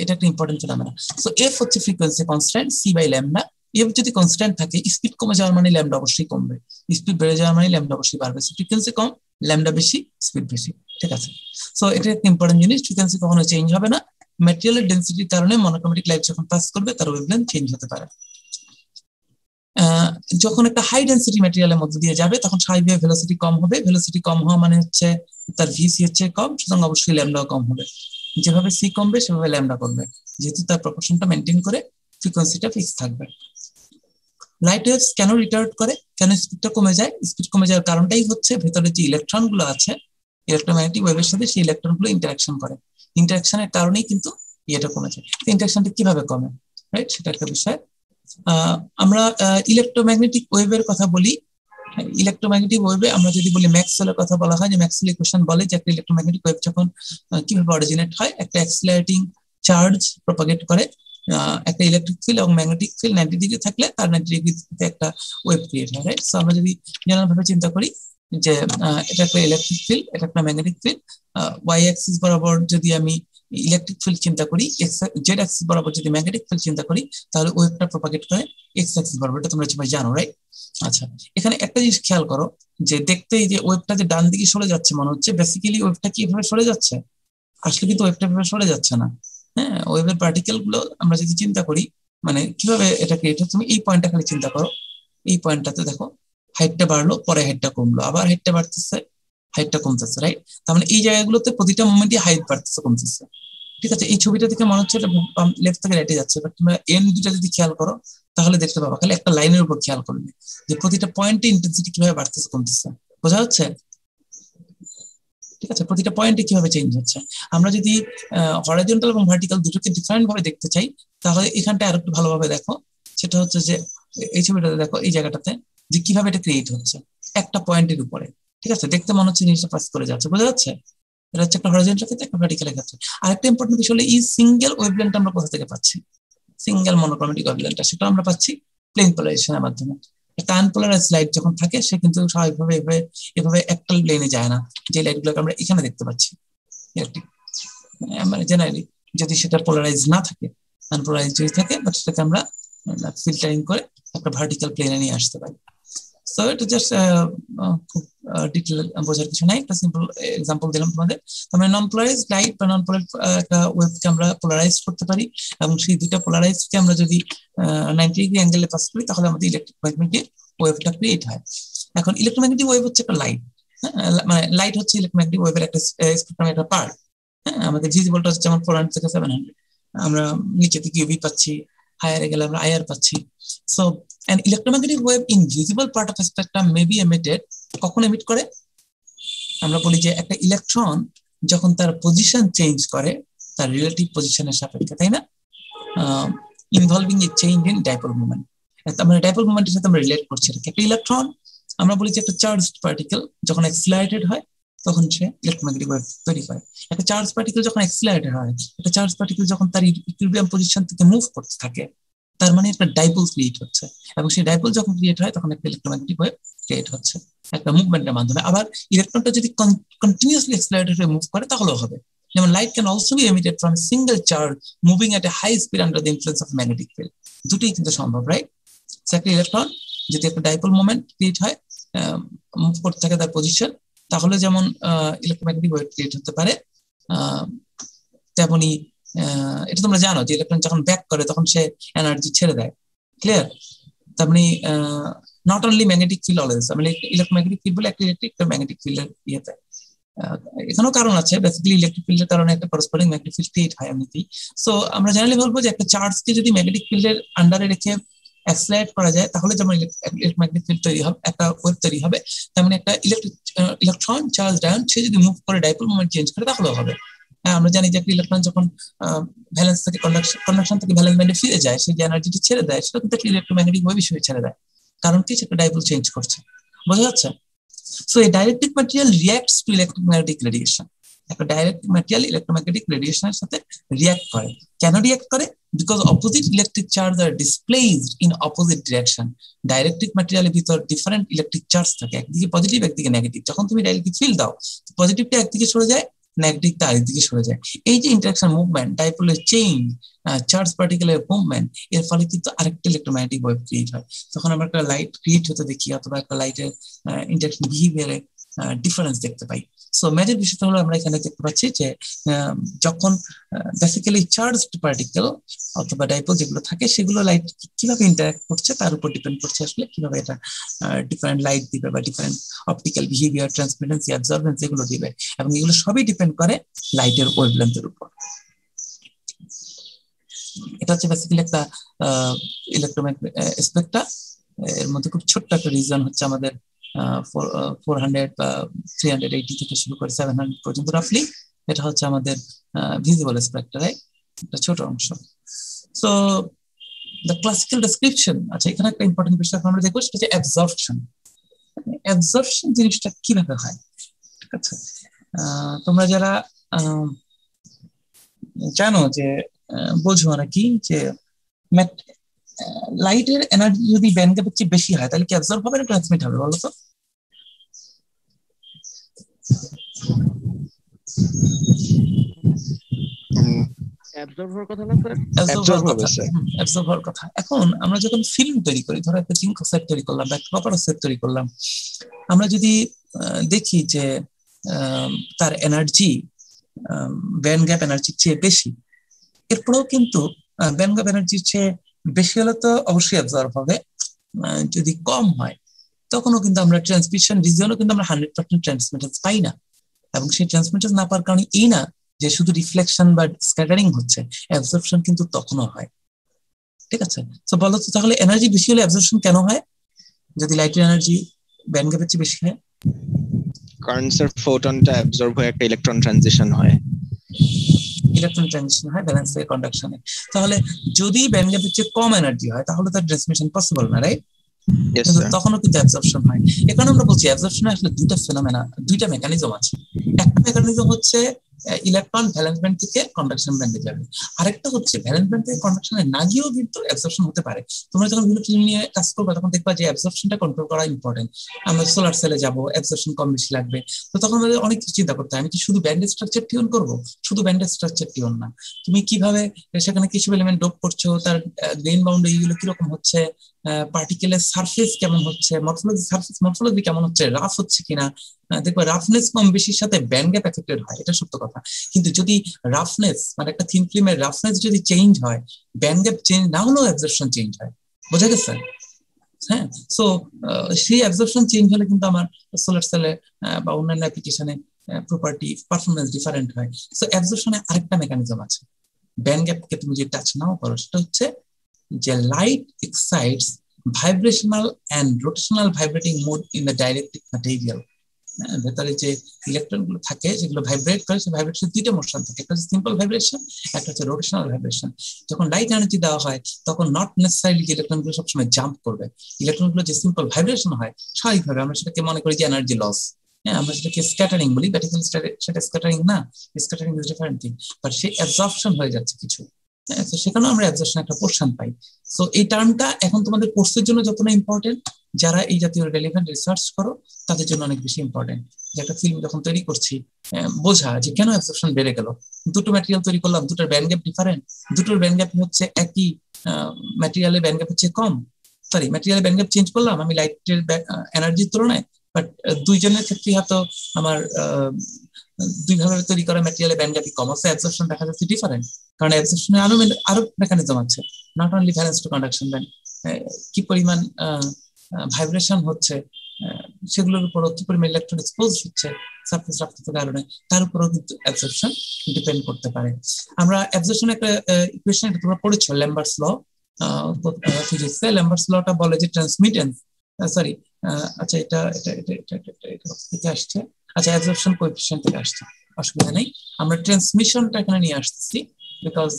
এটা একটা ইম্পর্টেন্ট ফিনোমেনা। সো এফ হচ্ছে frequency constant, C by lambda. F যদি কনস্ট্যান্ট থাকে, স্পিড কমে যাওয়ার মানে ল্যামডা অবশ্যই কমবে, স্পিড বেড়ে যাওয়ার মানে ল্যামডা অবশ্যই বাড়বে। ফ্রিকোয়েন্সি কম, ল্যামডা বেশি, স্পিড বেশি, ঠিক আছে? সো এটা একটা ইম্পর্টেন্ট জিনিস। ফ্রিকোয়েন্সি কখনো চেঞ্জ হবে না। ম্যাটেরিয়ালের ডেনসিটির কারণে মনোক্রোমেটিক লাইট যখন পাস করবে তার ওয়েভলেন্থ চেঞ্জ হতে পারে। যখন একটা হাই ডেনসিটি ম্যাটেরিয়ালের মধ্যে দিয়ে যাবে তখন স্বাভাবিকভাবে ভেলোসিটি কম হবে। ভেলোসিটি কম হওয়া মানে হচ্ছে তার ভিসি হচ্ছে কম, সুতরাং অবশ্যই ল্যামডাও কম হবে। যেভাবে সি কমবে সেভাবে ল্যামডা কমবে, যেহেতু তার প্রপোর্শনটা মেনটেন করে ফ্রিকোয়েন্সিটা ফিক্স থাকবে। লাইট ওয়েভস কেন রিটার্ড করে, কেন স্পিডটা কমে যায়? স্পিড কমে যাওয়ার কারণটাই হচ্ছে ভেতরে যে ইলেকট্রন গুলো আছে, ইলেকট্রোম্যাগনেটিক ওয়েভের সাথে সেই ইলেকট্রন গুলো ইন্টারাকশন করে, ইন্টারাকশনের কারণেই কিন্তু এটা কমে যায়। ইন্টারাকশনটা কিভাবে কমে, রাইট? সেটা একটা বিষয়। আমরা ইলেকট্রোম্যাগনেটিক ওয়েভের কথা বলি। ইলেকট্রোম্যাগনেটিক ওয়েভে আমরা যদি বলি ম্যাক্সওয়েলের কথা বলা হয়, যে ম্যাক্সওয়েল ইকুয়েশন বলে যে একটা ইলেকট্রোম্যাগনেটিক ওয়েভ যখন কিভাবে অরিজিনেট হয়, একটা অ্যাক্সিলারেটিং চার্জ প্রপাগেট করে একটা ইলেকট্রিক ফিল্ড এবং ম্যাগনেটিক ফিল্ড 90 ডিগ্রি থাকলে তার 90 ডিগ্রিতে একটা ওয়েভ ক্রিয়েট হয়, রাইট? সো আমরা যদি জেনারেল ভাবে চিন্তা করি যে এটা একটা ইলেকট্রিক ফিল্ড, এটা একটা ম্যাগনেটিক ফিল্ড, ওয়াই অ্যাক্সিস বরাবর যদি আমি ইলেকট্রিক ফিল্ড চিন্তা করি, জেড অ্যাক্সিস বরাবর যদি ম্যাগনেটিক ফিল্ড চিন্তা করি, তাহলে ওয়েভটা প্রপাগেট করে এক্স অ্যাক্সিস বরাবর। এটা তোমরা সবাই জানো, রাইট? আচ্ছা, এখানে একটা জিনিস খেয়াল করো যে দেখতেই যে ওয়েভটা যে ডান দিকে সরে যাচ্ছে মনে হচ্ছে, বেসিক্যালি ওয়েভটা কি এভাবে সরে যাচ্ছে? আসলে কিন্তু ওয়েভটা এভাবে সরে যাচ্ছে না। হ্যাঁ, ওয়েভের পার্টিকেল গুলো আমরা যদি চিন্তা করি মানে কিভাবে এটা ক্রিয়েট হচ্ছে, তুমি এই পয়েন্টটা খালি চিন্তা করো। এই পয়েন্টটাতে দেখো হাইটটা বাড়লো, পরে হাইটটা কমলো, আবার হাইটটা বাড়তেছে, হাইটটা কমতেছে, রাইট? তার মানে এই জায়গাগুলোতে প্রতিটা মোমেন্টে হাইট বাড়তেছে কমতেছে, ঠিক আছে? এই ছবিটা দেখে মনে হচ্ছে লেফট থেকে রাইটে যাচ্ছে, বাট তোমরা এন্ড দুটা যদি খেয়াল করো তাহলে দেখতে পাবা, খালি একটা লাইনের উপর খেয়াল করবে যে প্রতিটা পয়েন্টে ইন্টেন্সিটি কিভাবে বাড়তেছে কমতেছে, বোঝা যাচ্ছে? ঠিক আছে, প্রতিটা পয়েন্টে কিভাবে চেঞ্জ হচ্ছে। আমরা যদি হরাইজন্টাল এবং ভার্টিক্যাল দুটোকে ডিফারেন্ট ভাবে দেখতে চাই তাহলে এখানটা আরেকটু ভালোভাবে দেখো। সেটা হচ্ছে যে এই ছবিটাতে দেখো, এই জায়গাটাতে যে কিভাবে এটা ক্রিয়েট হচ্ছে একটা পয়েন্টের উপরে, ঠিক আছে? দেখতে মনে হচ্ছে জিনিসটা পাস করে যাচ্ছে, বোঝা যাচ্ছে? এটা হচ্ছে একটা হরাইজন্টাল ক্ষেত্রে, একটা ভার্টিক্যাল ক্ষেত্রে। আরেকটা ইম্পর্টেন্ট বিষয় হলো এই সিঙ্গেল ওয়েভলেন্থ আমরা কোথা থেকে পাচ্ছি? সিঙ্গেল মনোক্রোমেটিক ওয়েভলেন্থটা সেটা আমরা পাচ্ছি প্লেন পোলারাইজেশনের মাধ্যমে। একটা আনপোলারাইজড লাইট যখন থাকে সে কিন্তু স্বাভাবিকভাবে এভাবে একটা প্লেনে যায় না, যে লাইটগুলোকে আমরা এখানে দেখতে পাচ্ছি ইলেকট্রিক, মানে জেনারেলি যদি সেটা পোলারাইজ না থাকে, আনপোলারাইজ যদি থাকে, বাট সেটাকে আমরা ফিল্টারিং করে একটা ভার্টিক্যাল প্লেনে নিয়ে আসতে পারি। সো এটা জাস্ট খুব ডিটেইল বোঝার কিছু নাই, একটা সিম্পল এক্সাম্পল দিলাম তোমাদের। আমরা নন পোলারাইজড লাইট বা নন পোলার একটা ওয়েভকে আমরা পোলারাইজ করতে পারি, এবং সেই দুইটা পোলারাইজকে আমরা যদি 90 ডিগ্রি অ্যাঙ্গেলে পাস করি তাহলে আমাদের ইলেকট্রোম্যাগনেটিক ওয়েভটা ক্রিয়েট হয়। এখন ইলেকট্রোম্যাগনেটিক ওয়েভ হচ্ছে একটা লাইট, মানে লাইট হচ্ছে ইলেকট্রোম্যাগনেটিক ওয়েভের একটা স্পেকট্রামের একটা পার্ট। আমাদের ভিজিবলটা হচ্ছে যেমন 400 থেকে 700, আমরা নিচে থেকে ইউভি পাচ্ছি, হায়ারে গেলে আমরা আইআর পাচ্ছি। So an electromagnetic wave in visible part of a spectrum may be emitted, কখন এমিট করে? আমরা বলি যে একটা ইলেকট্রন যখন তার পজিশন চেঞ্জ করে তার রিলেটিভ পজিশনের সাপেক্ষে, তাই না, involving A change in dipole moment. আমরা ডাইপোল মোমেন্টের সাথে আমরা রিলেট করছি। একটা ইলেকট্রন আমরা বলি যে একটা চার্জড পার্টিকেল যখন এক্সিলারেটেড হয় তখন সে ইলেকট্রোম্যাগনেটিক ওয়েভ তৈরি করে। একটা চার্জ পার্টিকেল যখন এক্সিলারেটেড হয়, একটা চার্জ পার্টিকেল যখন তার ইকুইলিব্রিয়াম পজিশন থেকে মুভ করতে থাকে, তার মানে একটা ডাইপোল ক্রিয়েট হচ্ছে, এবং সেই ডাইপোল যখন ক্রিয়েট হয় তখন একটা ইলেকট্রোম্যাগনেটিক ওয়েভ ক্রিয়েট হচ্ছে একটা মুভমেন্টের মাধ্যমে। আবার ইলেকট্রনটা যদি কন্টিনিউয়াসলি এক্সিলারেটেড হয়ে মুভ করে তাহলেও হবে। যেমন light can also be emitted from single charge moving at a high speed under the influence of magnetic field. দুটোই কিন্তু সম্ভব, রাইট? একটা ইলেকট্রন যদি একটা ডাইপোল মোমেন্ট ক্রিয়েট হয়, মুভ করতে থাকে তার পজিশন, তাহলে যেমন ইলেকট্রোম্যাগনেটিক ওয়েভ ক্রিয়েট হতে পারে, তেমনি এটা তোমরা জানো যে ইলেকট্রন যখন ব্যাক করে তখন সে এনার্জি ছেড়ে দেয়, ক্লিয়ার? তার মানে not only magnetic field always, মানে ইলেকট্রোম্যাগনেটিক ফিল্ড বলে একটা ইলেকট্রিক ম্যাগনেটিক ফিল্ডের ইয়েতে এখানেও কারণ আছে। বেসিক্যালি ইলেকট্রিক ফিল্ডের কারণে একটা করসপন্ডিং ম্যাগনেটিক ফিল্ড ক্রিয়েট হয় এমনিতেই। সো আমরা জেনারেলি বলবো যে একটা চার্জকে যদি ম্যাগনেটিক ফিল্ডের আন্ডারে রেখে এক্সিলারেট করা যায় তাহলে যেমন ইলেকট্রোম্যাগনেটিক ফিল্ড তৈরি হবে, একটা ওয়েভ তৈরি হবে, তেমনি একটা ইলেকট্রন চার্জ আয়ন সে যদি মুভ করে ডাইপোল মোমেন্ট চেঞ্জ করে তাহলেও হবে। আমরা জানি যে একটা ইলেকট্রন যখন ভ্যালেন্স থেকে কন্ডাকশন থেকে ভ্যালেন্স ব্যান্ডে ফিরে যায়, সে যে এনার্জিটি ছেড়ে দেয় সেটা কিন্তু একটা ইলেকট্রোম্যাগনেটিক ওয়েভ হিসেবে ছেড়ে দেয়, কারণ কি সেটা ডাইপোল চেঞ্জ করছে। বোঝা যাচ্ছে? So a dielectric material reacts to electromagnetic radiation. একটা ডাইরেক্ট ম্যাটেরিয়াল ইলেকট্রোম্যাগনেটিক রেডিয়েশনের সাথে রিঅ্যাক্ট করে। কেন রিঅ্যাক্ট করে? Because opposite electric charge are displaced in opposite direction. Dielectric ম্যাটেরিয়ালের ভিতর ডিফারেন্ট ইলেকট্রিক চার্জ থাকে, একদিকে পজিটিভ একদিকে নেগেটিভ। যখন তুমি ডাইরেক্ট্রিক ফিল্ড দাও, পজিটিভটা একদিকে সরে যায়, নেগেটিভটা আরেকদিকে সরে যায়। এই যে ইন্টারাকশন মুভমেন্ট, ডাইপোলের চেইন, চার্জ পার্টিকেলের মুভমেন্ট, এর ফলে কিন্তু আরেকটা ইলেকট্রোম্যাগনেটিক ওয়েভ ক্রিয়েট হয়। তখন আমরা একটা লাইট ক্রিয়েট হতে দেখি অথবা একটা লাইটের ইন্টারাকশন বিহেভিয়ারে ডিফারেন্স দেখতে পাই। সো মেজর বিষয়টা হলো আমরা এখানে দেখতে পাচ্ছি যে যখন বেসিক্যালি চার্জড পার্টিকেল অথবা ডাইপোল যেগুলো থাকে সেগুলো লাইট কিভাবে ইন্টারাক্ট করছে তার উপর ডিপেন্ড করছে আসলে কিভাবে এটা ডিফারেন্ট লাইট দিবে বা ডিফারেন্ট অপটিক্যাল বিহেভিয়ার, ট্রান্সমিটেন্সি, অ্যাবজর্বেন্স এগুলো দিবে, এবং এগুলো সবই ডিপেন্ড করে লাইটের ওয়েভলেন্থের উপর। এটা হচ্ছে বেসিক্যালি একটা ইলেকট্রোম্যাগনেটিক স্পেকট্রাম। এর মধ্যে খুব ছোট্ট একটা রিজন হচ্ছে আমাদের 400 বা 380 থেকে শুরু করে 700 পর্যন্ত রাফলি, এটা হচ্ছে আমাদের ভিজিবল স্পেকট্রাম, একটা ছোট অংশ। সো দ্য ক্লাসিক্যাল ডেসক্রিপশন, আচ্ছা এখানে একটা ইম্পর্টেন্ট বিষয় আমরা দেখবো, সেটা হচ্ছে অ্যাবজর্পশন। অ্যাবজর্পশন জিনিসটা কিভাবে হয়, ঠিক আছে? তোমরা যারা জানো যে বোঝো নাকি যে লাইটের এনার্জি যদি ব্যান্ড গ্যাপের চেয়ে বেশি হয় তাহলে কি অ্যাবজর্ব হবে না ট্রান্সমিট হবে বলো তো? অ্যাবজর্ব হওয়ার কথা না স্যার? অ্যাবজর্ব হওয়ার কথা। এখন আমরা যখন ফিল্ম তৈরি করি, ধরো একটা জিঙ্ক অক্সাইড তৈরি করলাম বা একটা কপার অক্সাইড তৈরি করলাম, আমরা যদি দেখি যে তার এনার্জি ব্যান্ড গ্যাপ এনার্জির চেয়ে বেশি, এরপরেও কিন্তু ব্যান্ড গ্যাপ এনার্জির চেয়ে বেশি হলে তো অবশ্যই অ্যাবজর্ব হবে। যদি কম হয় তখনও কিন্তু আমরা ট্রান্সমিশন রিজিয়নও কিন্তু আমরা 100% ট্রান্সমিটেন্স পাই না, এবং সেই ট্রান্সমিটেন্স না পাওয়ার কারণে এই না যে শুধু রিফ্লেকশন বা স্ক্যাটারিং হচ্ছে, অ্যাবজর্পশন কিন্তু তখনও হয়, ঠিক আছে? তো বলো তো তাহলে এনার্জি বেশি হলে অ্যাবজর্পশন কেন হয় যদি লাইটের এনার্জি ব্যান্ড গ্যাপের চেয়ে বেশি হয়? কারণ স্যার ফোটনটা অ্যাবজর্ব হয়ে একটা ইলেকট্রন ট্রানজিশন হয়, ব্যালেন্স থেকে কন্ডাকশনে। তাহলে যদি ব্যান্ড গ্যাপের চেয়ে কম এনার্জি হয় তাহলে তার ট্রান্সমিশন পসিবল না, রাইট? তখনও কিন্তু অ্যাবজর্পশন হয়। এখানে আমরা বলছি অ্যাবজর্পশনে আসলে দুইটা মেকানিজম আছে। একটা মেকানিজম হচ্ছে ইলেকট্রন ভ্যালেন্স ব্যান্ড থেকে কন্ডাকশন ব্যান্ডে যাবে, আরেকটা হচ্ছে ভ্যালেন্স ব্যান্ড থেকে কন্ডাকশনে না গিয়েও কিন্তু অ্যাবজর্পশন হতে পারে। তোমরা যখন বিভিন্ন ফিল্ম নিয়ে কাজ করবে তখন দেখবা যে অ্যাবজর্পশনটা কন্ট্রোল করা ইম্পর্টেন্ট। আমরা সোলার সেলে যাবো, অ্যাবজর্পশন কম বেশি লাগবে, তো তখন আমাদের অনেক কিছু চিন্তা করতে হয়। আমি কি শুধু ব্যান্ডেজ স্ট্রাকচার টিউন করবো? শুধু ব্যান্ডেজ স্ট্রাকচার টিউন না, তুমি কিভাবে সেখানে কিছু এলিমেন্ট ডোপ করছো, তার গ্রেইন বাউন্ডারি গুলো কিরকম হচ্ছে, পার্টিকেলের সারফেস কেমন হচ্ছে, মরফোলজি কেমন হচ্ছে, রাফ হচ্ছে কিনা। দেখবে রাফনেস কম বেশির সাথে ব্যান্ড গ্যাপ এফেক্টেড হয়, এটা সত্য কথা। কিন্তু যদি রাফনেস মানে একটা থিন ফিল্মের রাফনেস যদি চেঞ্জ হয়, ব্যান্ড গ্যাপ চেঞ্জ না হলেও অ্যাবজর্পশন চেঞ্জ হয়। বোঝা গেছে? হ্যাঁ, সো সেই অ্যাবজর্পশন চেঞ্জ হলে কিন্তু আমার সোলার সেলে বা অন্যান্য অ্যাপ্লিকেশনে প্রপার্টি পারফরমেন্স ডিফারেন্ট হয়। সো অ্যাবজর্পশনে আরেকটা মেকানিজম আছে, ব্যান্ড গ্যাপকে তুমি যদি টাচ নাও করো, সেটা হচ্ছে যে light excites vibrational and rotational vibrating mode in the dielectric material. ভেতরে যে ইলেকট্রন গুলো থাকে যেগুলো ভাইব্রেট করে, সেই ভাইব্রেশন দুইটা মোশন থাকে, একটা হচ্ছে সিম্পল ভাইব্রেশন, একটা হচ্ছে রোটেশনাল ভাইব্রেশন। যখন লাইট এনার্জি দেওয়া হয় তখন নট নেসেসারিলি যে ইলেকট্রন গুলো সবসময় জাম্প করবে, ইলেকট্রন গুলো যে সিম্পল ভাইব্রেশন হয় স্বাভাবিকভাবে আমরা সেটাকে মনে করি যে এনার্জি লস। হ্যাঁ, আমরা সেটাকে স্ক্যাটারিং বলি, বাট সেটা স্ক্যাটারিং না, scattering is different thing. But সেই অ্যাবজর্পশন হয়ে যাচ্ছে কিছু, তো সেখানেও আমরা অ্যাবজর্পশন একটা পোরশন পাই। সো এই টার্মটা এখন তোমাদের কোর্সের জন্য যতটা ইম্পর্টেন্ট, যারা এই জাতীয় রেলিভেন্ট রিসার্চ করো তাদের জন্য অনেক বেশি ইম্পর্টেন্ট। যে একটা ফিল্ম যখন তৈরি করছি, বোঝা যে কেন অ্যাবজর্পশন বেড়ে গেল। দুটো ম্যাটেরিয়াল তৈরি করলাম, দুটোর ব্যান্ড গ্যাপ ডিফারেন্ট, দুটোর ব্যান্ড গ্যাপ হচ্ছে একই ম্যাটেরিয়ালের ব্যান্ড গ্যাপ হচ্ছে কম, সরি ম্যাটেরিয়ালের ব্যান্ড গ্যাপ চেঞ্জ করলাম আমি লাইটের এনার্জির তুলনায়, বাট দুইজনের ক্ষেত্রে হয়তো আমার দুই ভাবে তৈরি করা ম্যাটেরিয়ালের ব্যান্ড গ্যাপই কম আছে, অ্যাবজর্পশন দেখা যাচ্ছে ডিফারেন্ট। কারণ অ্যাবজর্পশনে আরো মেকানিজম আছে, not only valence to conduction band, কি পরিমাণ ভাইব্রেশন হচ্ছে সেগুলোর উপর, কি পরিমাণ ইলেকট্রন এক্সপোজ হচ্ছে সারফেস রাফনেসের কারণে, তার উপরও কিন্তু অ্যাবজর্পশন ডিপেন্ড করতে পারে। আমরা অ্যাবজর্পশন একটা ইকুয়েশন তোমরা পড়েছো, ল্যাম্বার্টস ল ফিজিক্সে। ল্যাম্বার্টস লটা বলে যে ট্রান্সমিটেন্স, সরি আচ্ছা এটা এটা এটা এটা এটা থেকে আসছে, আচ্ছা অ্যাবজর্পশন কোএফিশিয়েন্ট থেকে আসছে, অসুবিধা নেই। আমরা ট্রান্সমিশনটা এখানে নিয়ে আসতেছি বিকজ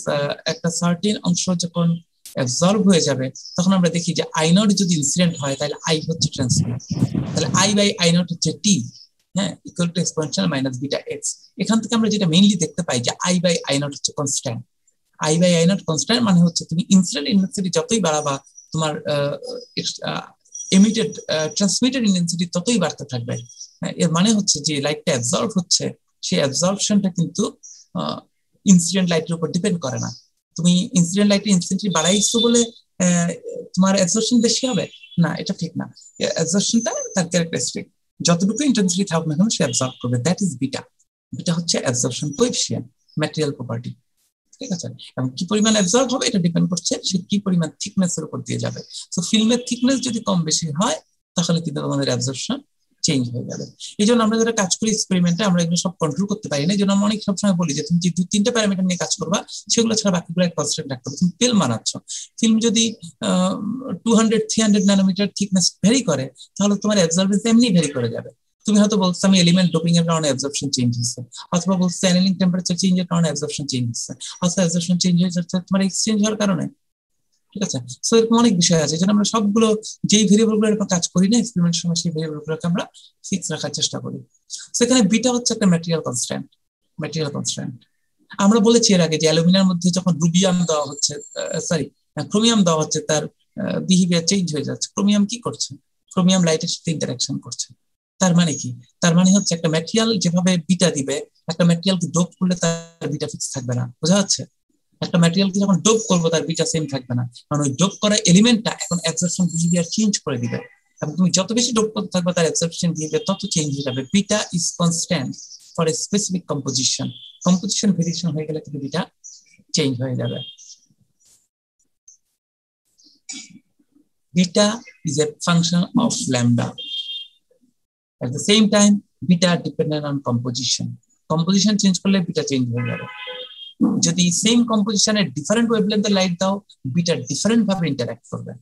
একটা সার্টেন অংশ যখন অ্যাবজর্ব হয়ে যাবে তখন আমরা দেখি যে আই নট যদি ইনসিডেন্ট হয় তাহলে আই হচ্ছে ট্রান্সমিট, তাহলে আই বাই আই নট হচ্ছে টি, হ্যাঁ, equal to exponential minus beta X. এখান থেকে আমরা যেটা মেইনলি দেখতে পাই যে আই বাই আই নট হচ্ছে constant. I by I naught constant মানে হচ্ছে তুমি ইনসিডেন্ট ইন্টেন্সিটি যতই বাড়াবা তোমার এমিটেড ট্রান্সমিটেড ইন্টেন্সিটি ততই বাড়তে থাকবে। এর মানে হচ্ছে যে লাইটটা অ্যাবজর্ব হচ্ছে, সেই অ্যাবজর্পশনটা কিন্তু ইনসিডেন্ট লাইটের উপর ডিপেন্ড করে না। তুমি ইনসিডেন্ট লাইটের ইনটেন্সিটি বাড়াইছো বলে তোমার অ্যাবজর্পশন বেশি হবে না, এটা ঠিক না। অ্যাবজর্পশনটা তার ক্যারেক্টারিস্টিক, যতটুকু ইন্টেন্সিটি থাকুক না কেন সে অ্যাবজর্ব করবে, দ্যাট ইজ বিটা। বিটা হচ্ছে অ্যাবজর্পশন কোএফিশিয়েন্ট, ম্যাটেরিয়াল প্রপার্টি, ঠিক আছে। এবং কি পরিমাণ অ্যাবজর্ব হবে এটা ডিপেন্ড করছে সে কি পরিমাণ থিকনেসের উপর দিয়ে যাবে। সো ফিল্মের থিকনেস যদি কম বেশি হয় তাহলে কিন্তু আমাদের অ্যাবজর্পশন চেঞ্জ হয়ে যাবে। এই জন্য আমরা যারা কাজ করি এক্সপেরিমেন্টে আমরা এগুলো সব কন্ট্রোল করতে পারি না। এই জন্য আমরা অনেক সবসময় বলি যে তুমি যে 2-3টা প্যারামিটার নিয়ে কাজ করবা সেগুলো ছাড়া বাকিগুলো কনস্ট্যান্ট রাখতে হবে। তুমি ফিল্ম বানাচ্ছ, ফিল্ম যদি 200-300 ন্যানোমিটার থিকনেস ভ্যারি করে তাহলে তোমার অ্যাবজর্বেন্স এমনি ভ্যারি করে যাবে। তুমি হয়তো বলছো আমি এলিমেন্ট ডোপিং এর কারণে অ্যাবজর্পশন চেঞ্জ হচ্ছে, অথবা বলছো চ্যানেলিং টেম্পারেচার চেঞ্জের কারণে অ্যাবজর্পশন চেঞ্জ হচ্ছে, অথবা অ্যাবজর্পশন চেঞ্জ হয়ে যাচ্ছে তোমার এক্সচেঞ্জ হওয়ার কারণে, ঠিক আছে। সো এরকম অনেক বিষয় আছে যেটা আমরা সবগুলো যেই ভেরিয়েবল গুলোর উপর কাজ করি না এক্সপেরিমেন্টের সময় সেই ভেরিয়েবল গুলোকে আমরা ফিক্স রাখার চেষ্টা করি। সেখানে বিটা হচ্ছে একটা ম্যাটেরিয়াল কনস্ট্যান্ট, ম্যাটেরিয়াল কনস্ট্যান্ট। আমরা বলেছি এর আগে যে অ্যালুমিনিয়ামের মধ্যে যখন রুবিয়াম দেওয়া হচ্ছে, সরি ক্রোমিয়াম দেওয়া হচ্ছে, তার বিহেভিয়ার চেঞ্জ হয়ে যাচ্ছে। ক্রোমিয়াম কি করছে? ক্রোমিয়াম লাইটের সাথে ইন্টারঅ্যাকশন করছে। তার মানে কি? তার মানে হচ্ছে একটা ম্যাটেরিয়াল যেভাবে বিটা দিবে, একটা ম্যাটেরিয়ালকে ডোপ করলে তার বিটা ফিক্স থাকবে না, বোঝা যাচ্ছে? একটা ম্যাটেরিয়ালকে যখন ডোপ করবো তার বিটা সেম থাকবে না, কারণ ওই ডোপ করা এলিমেন্টটা এখন অ্যাবজর্পশন বিহেভিয়ার চেঞ্জ করে দিবে, এবং তুমি যত বেশি ডোপ করতে থাকবে তার অ্যাবজর্পশন বিহেভিয়ার তত চেঞ্জ হয়ে যাবে। Beta is constant for a specific composition, composition variation হয়ে গেলে কিন্তু বিটা চেঞ্জ হয়ে যাবে। Beta is a function of lambda. At the same time, beta dependent on composition. Composition change করলে beta change হয়ে যাবে। যদি সেম কম্পোজিশনে ডিফারেন্ট ওয়েভলেন্থের লাইট দাও, বিটা ডিফারেন্ট ভাবে ইন্টারঅ্যাক্ট করবে।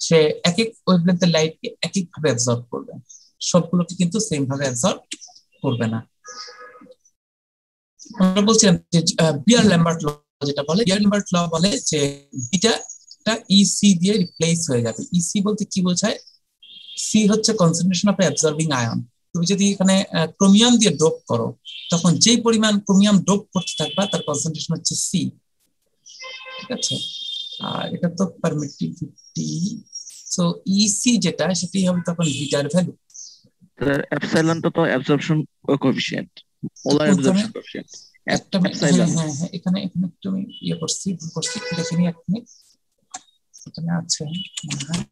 সে এক এক ওয়েভলেন্থের লাইটকে এক এক ভাবে অ্যাবজর্ব করবে, সবগুলোকে কিন্তু সেম ভাবে অ্যাবজর্ব করবে না। আমরা বলছিলাম যে বিয়ার-ল্যাম্বার্ট ল যেটা বলে, বিয়ার-ল্যাম্বার্ট ল বলে যে বিটা ইসি দিয়ে রিপ্লেস হয়ে যাবে। ইসি বলতে কি বোঝায়? সি হচ্ছে কনসেন্ট্রেশন অফ অ্যাবজর্বিং আয়ন। তুমি যদি এখানে ক্রোমিয়াম দিয়ে ডোপ করো তখন যেই পরিমাণ ক্রোমিয়াম ডোপ করতে থাকবা তার কনসেন্ট্রেশন হচ্ছে সি, ঠিক আছে। আর এটা তো পারমিটিভিটি, সো ইসি যেটা সেটাই হবে তখন বিটার ভ্যালু। এপসাইলনটা তো absorption coefficient, molar absorption coefficient একটা। হ্যাঁ, এখানে তুমি ইয়ে করছি, ভুল করছি, দেখে নি এক মিনিট। এখানে আছে মনে হয়